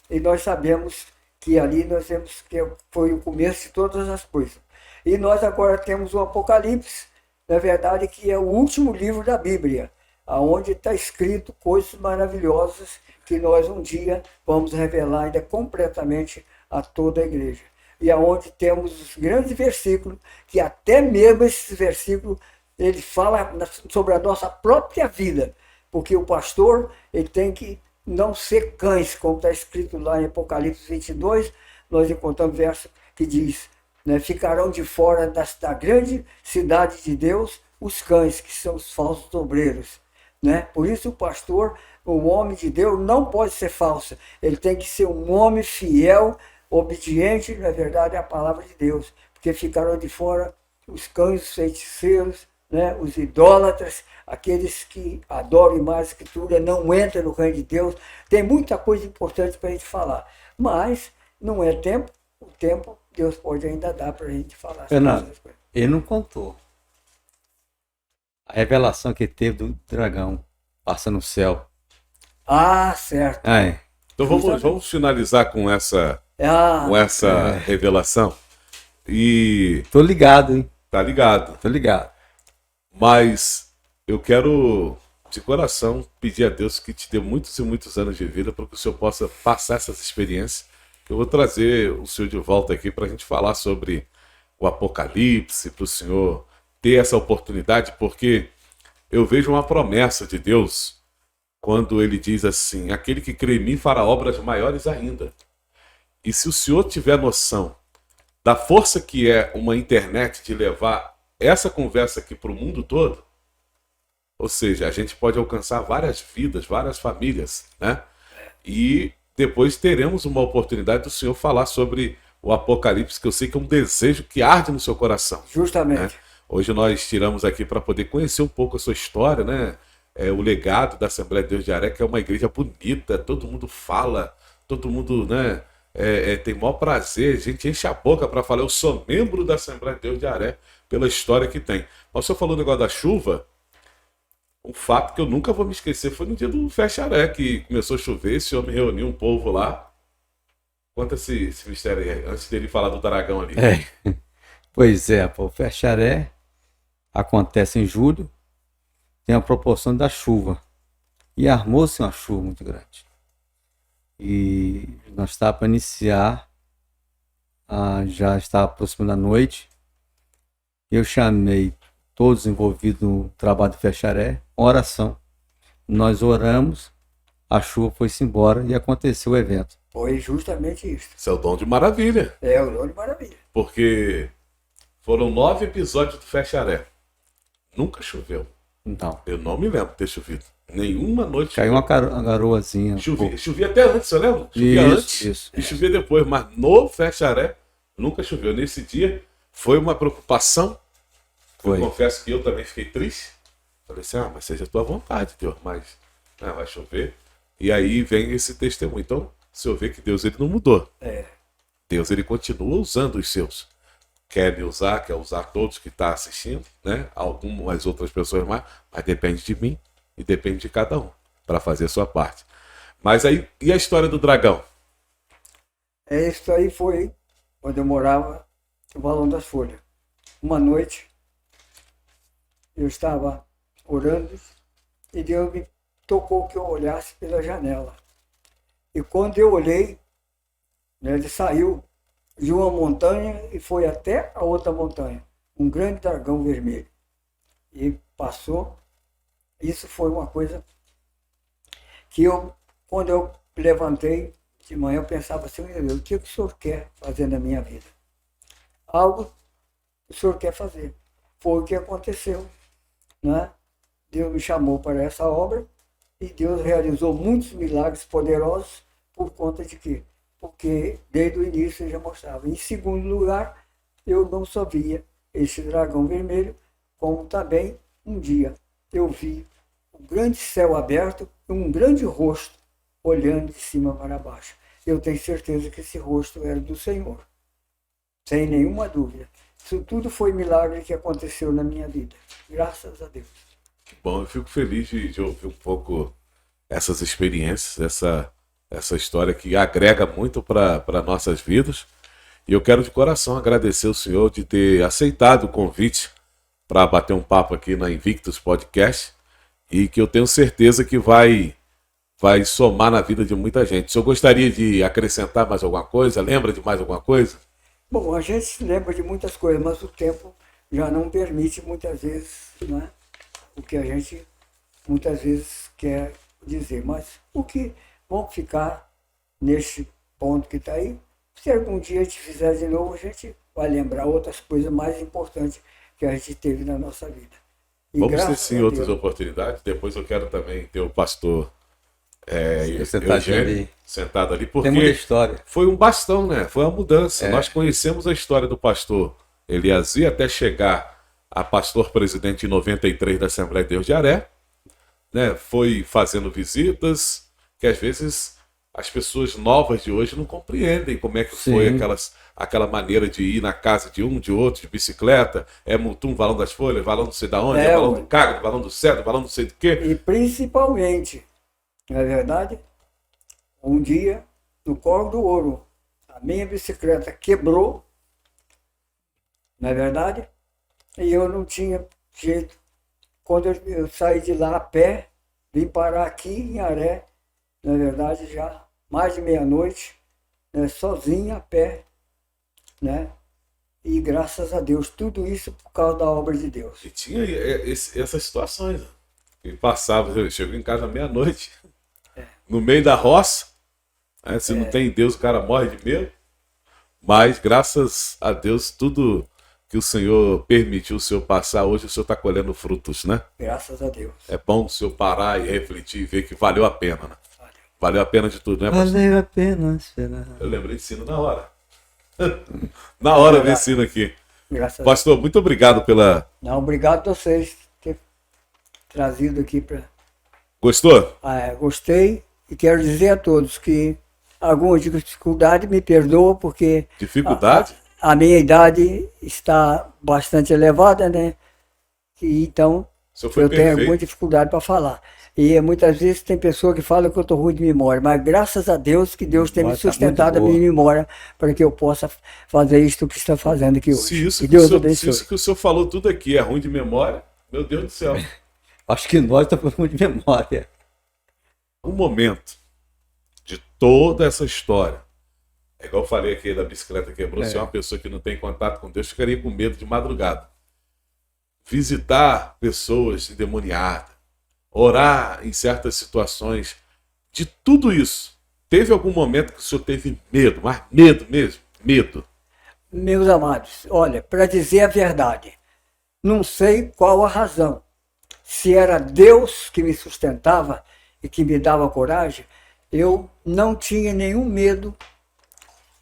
Speaker 3: e nós sabemos que ali nós vemos que foi o começo de todas as coisas. E nós agora temos o Apocalipse, na verdade, que é o último livro da Bíblia, aonde está escrito coisas maravilhosas que nós um dia vamos revelar ainda completamente a toda a igreja. E aonde temos os grandes versículos, que até mesmo esses versículos, ele fala sobre a nossa própria vida, porque o pastor ele tem que não ser cães, como está escrito lá em Apocalipse 22, nós encontramos verso que diz, né, ficarão de fora da grande cidade de Deus os cães, que são os falsos obreiros. Né? Por isso o pastor, o homem de Deus, não pode ser falso, ele tem que ser um homem fiel, obediente, na verdade, à palavra de Deus, porque ficarão de fora os cães, os feiticeiros, né, os idólatras, aqueles que adoram imagem e escritura, não entram no reino de Deus. Tem muita coisa importante para a gente falar, mas não é tempo, o tempo Deus pode ainda dar para a gente falar.
Speaker 2: Fernando, ele não contou a revelação que teve do dragão passando no céu.
Speaker 3: Ah, certo.
Speaker 1: Então vamos finalizar com essa revelação. E
Speaker 2: Tô ligado, hein?
Speaker 1: tá ligado.
Speaker 2: Tô ligado.
Speaker 1: Mas eu quero, de coração, pedir a Deus que te dê muitos e muitos anos de vida para que o Senhor possa passar essas experiências. Eu vou trazer o Senhor de volta aqui para a gente falar sobre o Apocalipse, para o Senhor ter essa oportunidade, porque eu vejo uma promessa de Deus quando Ele diz assim, aquele que crê em mim fará obras maiores ainda. E se o Senhor tiver noção da força que é uma internet de levar essa conversa aqui para o mundo todo, ou seja, a gente pode alcançar várias vidas, várias famílias, né? E depois teremos uma oportunidade do Senhor falar sobre o Apocalipse, que eu sei que é um desejo que arde no seu coração.
Speaker 3: Justamente.
Speaker 1: Né? Hoje nós tiramos aqui para poder conhecer um pouco a sua história, né? O legado da Assembleia de Deus de Aré, que é uma igreja bonita, todo mundo fala, todo mundo, né? Tem maior prazer, a gente enche a boca para falar, eu sou membro da Assembleia de Deus de Aré, pela história que tem. Mas o senhor falou o negócio da chuva, um fato que eu nunca vou me esquecer foi no dia do Fecha Aré, que começou a chover, esse homem reuniu um povo lá. Conta esse mistério aí, antes dele falar do dragão ali.
Speaker 2: Pois é, o Fecha Aré acontece em julho, tem a proporção da chuva, e armou-se uma chuva muito grande. E nós estávamos para iniciar, já estava próximo da noite, Eu chamei todos envolvidos no trabalho do Fecharé, oração. Nós oramos, a chuva foi-se embora e aconteceu o evento.
Speaker 3: Foi justamente isso.
Speaker 1: Isso é o dom de maravilha.
Speaker 3: É o dom de maravilha.
Speaker 1: Porque foram 9 episódios do Fecharé. Nunca choveu.
Speaker 2: Então,
Speaker 1: Eu não me lembro de ter chovido. Nenhuma noite
Speaker 2: caiu uma garoazinha.
Speaker 1: Chovia até antes, você lembra? Chovia antes
Speaker 2: Isso.
Speaker 1: e chovia depois. Mas no Fecharé nunca choveu. Nesse dia foi uma preocupação.
Speaker 2: Foi.
Speaker 1: Eu confesso que eu também fiquei triste. Falei assim, mas seja a tua vontade, Deus. Mas vai chover. E aí vem esse testemunho. Então, se eu ver que Deus ele não mudou. Deus ele continua usando os seus. Quer me usar, quer usar todos que estão assistindo, né? Algumas outras pessoas mais, mas depende de mim e depende de cada um para fazer a sua parte. Mas aí, e a história do dragão?
Speaker 3: Isso aí foi quando eu morava no Valão das Folhas. Uma noite, eu estava orando e Deus me tocou que eu olhasse pela janela. E quando eu olhei, ele saiu de uma montanha e foi até a outra montanha. Um grande dragão vermelho. E passou. Isso foi uma coisa que quando eu levantei de manhã, eu pensava assim, meu Deus, o que o senhor quer fazer na minha vida? Algo que o senhor quer fazer. Foi o que aconteceu, né? Deus me chamou para essa obra e Deus realizou muitos milagres poderosos por conta de quê? Porque desde o início eu já mostrava. Em segundo lugar, eu não só via esse dragão vermelho, como também um dia eu vi um grande céu aberto e um grande rosto olhando de cima para baixo. Eu tenho certeza que esse rosto era do Senhor, sem nenhuma dúvida. Isso tudo foi milagre que aconteceu na minha vida, graças a Deus.
Speaker 1: Que bom, eu fico feliz de ouvir um pouco essas experiências, essa história que agrega muito para nossas vidas. E eu quero de coração agradecer o senhor de ter aceitado o convite para bater um papo aqui na Invictus Podcast e que eu tenho certeza que vai somar na vida de muita gente. O senhor gostaria de acrescentar mais alguma coisa? Lembra de mais alguma coisa?
Speaker 3: Bom, a gente se lembra de muitas coisas, mas o tempo já não permite muitas vezes, né, o que a gente muitas vezes quer dizer. Mas o que vamos ficar neste ponto que está aí, se algum dia a gente fizer de novo, a gente vai lembrar outras coisas mais importantes que a gente teve na nossa vida. E
Speaker 1: vamos ter sim outras oportunidades. Depois eu quero também ter o pastor Eugênio sentado ali, porque
Speaker 2: tem muita história.
Speaker 1: Foi um bastão, né? Foi uma mudança. Nós conhecemos a história do pastor Eliasir até chegar a pastor presidente em 93 da Assembleia de Deus de Aré, né? Foi fazendo visitas que às vezes as pessoas novas de hoje não compreendem como é que foi aquela maneira de ir na casa de um, de outro, de bicicleta, Mutum, Valão das Folhas, Valão não sei da onde, Valão do Cagro, Valão do Cedro, Valão não sei do quê.
Speaker 3: E principalmente, não é verdade? Um dia, no Córrego do Ouro, a minha bicicleta quebrou, não é verdade? E eu não tinha jeito. Quando eu saí de lá a pé, vim parar aqui em Aré, na verdade, já mais de meia-noite, né, sozinho a pé, né? E graças a Deus, tudo isso por causa da obra de Deus.
Speaker 1: E tinha essas situações, né? E passava, eu chego em casa meia-noite, no meio da roça, né? Se não tem Deus, o cara morre de medo. Mas graças a Deus, tudo que o Senhor permitiu o senhor passar, hoje o senhor está colhendo frutos, né?
Speaker 3: Graças a Deus.
Speaker 1: É bom o senhor parar e refletir e ver que valeu a pena, né? Valeu a pena de tudo, né, pastor?
Speaker 2: Valeu a pena esperar.
Speaker 1: Eu lembrei de ensino na hora. Na hora eu ensino aqui.
Speaker 3: Graças
Speaker 1: Pastor, muito obrigado pela...
Speaker 3: Não, obrigado a vocês por ter trazido aqui para...
Speaker 1: Gostou?
Speaker 3: Gostei e quero dizer a todos que alguma dificuldade me perdoa, porque...
Speaker 1: Dificuldade?
Speaker 3: A minha idade está bastante elevada, né? E então eu tenho alguma dificuldade para falar. E muitas vezes tem pessoa que fala que eu estou ruim de memória, mas graças a Deus que Deus tem me sustentado a minha memória para que eu possa fazer isso que está fazendo aqui hoje.
Speaker 1: Se isso,
Speaker 3: se
Speaker 1: isso que o senhor falou tudo aqui é ruim de memória, meu Deus do céu.
Speaker 2: Acho que nós estamos ruim de memória.
Speaker 1: Um momento de toda essa história, é igual eu falei aqui da bicicleta quebrou, se é uma pessoa que não tem contato com Deus, ficaria com medo de madrugada. visitar pessoas endemoniadas, orar em certas situações, de tudo isso, teve algum momento que o senhor teve medo, mas medo mesmo, medo?
Speaker 3: Meus amados, olha, para dizer a verdade, não sei qual a razão. Se era Deus que me sustentava e que me dava coragem, eu não tinha nenhum medo,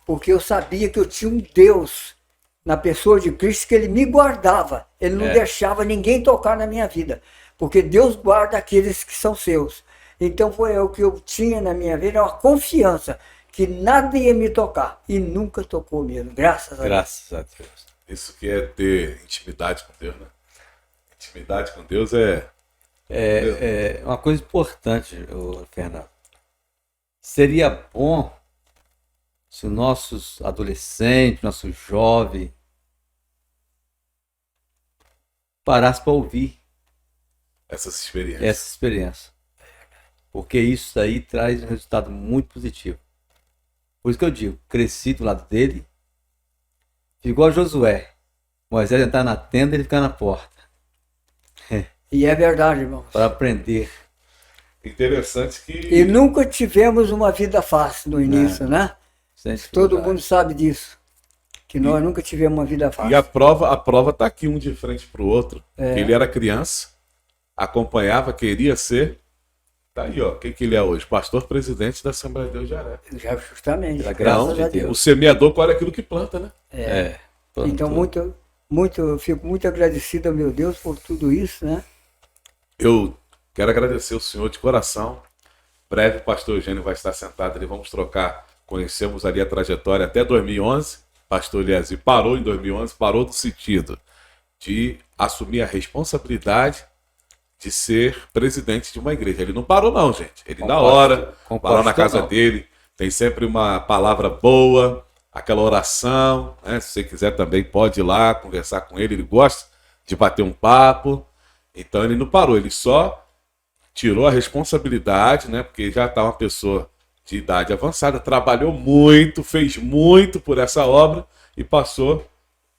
Speaker 3: porque eu sabia que eu tinha um Deus na pessoa de Cristo, que ele me guardava. Ele não deixava ninguém tocar na minha vida, porque Deus guarda aqueles que são seus. Então foi o que eu tinha na minha vida, uma confiança que nada ia me tocar. E nunca tocou mesmo, graças a Deus.
Speaker 2: Graças a Deus.
Speaker 1: Isso que é ter intimidade com Deus, né? Intimidade com Deus é
Speaker 2: uma coisa importante, Fernando. Seria bom se os nossos adolescentes, nossos jovens, parassem para ouvir
Speaker 1: essas experiências.
Speaker 2: essa experiência. Porque isso aí traz um resultado muito positivo. Por isso que eu digo, cresci do lado dele, igual a Josué. Moisés entrar na tenda e ele ficar na porta.
Speaker 3: E é verdade, irmãos.
Speaker 2: Para aprender.
Speaker 1: Interessante que...
Speaker 3: E nunca tivemos uma vida fácil no início, né? Todo mundo sabe disso. Que nós nunca tivemos uma vida fácil.
Speaker 1: E a prova tá aqui, um de frente para o outro. Ele era criança, acompanhava, queria ser. Tá aí, ó. O que ele é hoje? Pastor presidente da Assembleia de Deus de Aré.
Speaker 3: Já justamente.
Speaker 2: Graças a
Speaker 1: O
Speaker 2: Deus.
Speaker 1: semeador colhe aquilo que planta, né?
Speaker 3: Então, eu fico muito agradecido ao meu Deus por tudo isso, né?
Speaker 1: Eu quero agradecer o senhor de coração. Breve o pastor Eugênio vai estar sentado ali, vamos trocar. Conhecemos ali a trajetória até 2011. Pastor Eliasir parou em 2011, parou no sentido de assumir a responsabilidade de ser presidente de uma igreja. Ele não parou não, gente. Ele na hora, parou na casa dele, tem sempre uma palavra boa, aquela oração, né? Se você quiser também pode ir lá conversar com ele, ele gosta de bater um papo. Então ele não parou, ele só tirou a responsabilidade, né? Porque já está uma pessoa de idade avançada, trabalhou muito, fez muito por essa obra e passou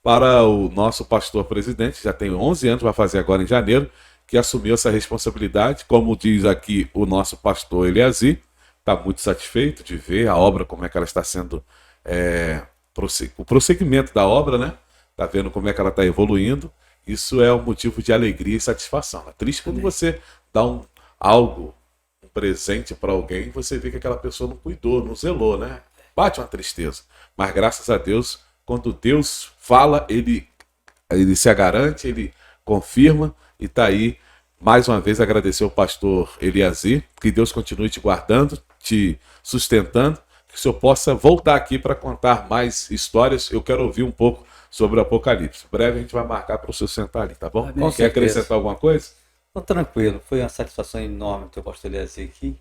Speaker 1: para o nosso pastor presidente, já tem 11 anos, vai fazer agora em janeiro, que assumiu essa responsabilidade. Como diz aqui o nosso pastor Eliasir, está muito satisfeito de ver a obra, como é que ela está sendo, o prosseguimento da obra, né? Está vendo como é que ela está evoluindo. Isso é um motivo de alegria e satisfação. É triste quando você dá um presente para alguém e você vê que aquela pessoa não cuidou, não zelou, né? Bate uma tristeza. Mas graças a Deus, quando Deus fala, ele se garante, ele confirma e está aí. Mais uma vez agradecer ao pastor Eliasir, que Deus continue te guardando, te sustentando, que o senhor possa voltar aqui para contar mais histórias. Eu quero ouvir um pouco sobre o Apocalipse. Breve a gente vai marcar para o senhor sentar ali, tá bom? Quer acrescentar alguma coisa?
Speaker 2: Então, tranquilo, foi uma satisfação enorme ter o pastor Eliasir aqui,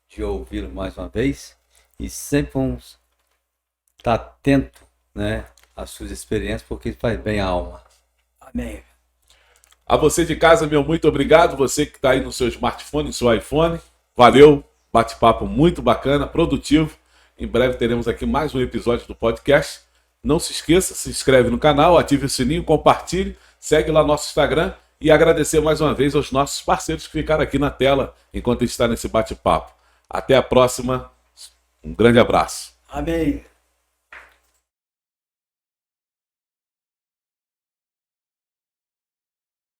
Speaker 2: de ouvi-lo mais uma vez, e sempre vamos estar atentos, né, às suas experiências, porque faz bem a alma.
Speaker 3: Amém.
Speaker 1: A você de casa, meu muito obrigado, você que está aí no seu smartphone, no seu iPhone, valeu, bate-papo muito bacana, produtivo, em breve teremos aqui mais um episódio do podcast. Não se esqueça, se inscreve no canal, ative o sininho, compartilhe, segue lá nosso Instagram. E agradecer mais uma vez aos nossos parceiros que ficaram aqui na tela enquanto a gente está nesse bate-papo. Até a próxima. Um grande abraço.
Speaker 3: Amém.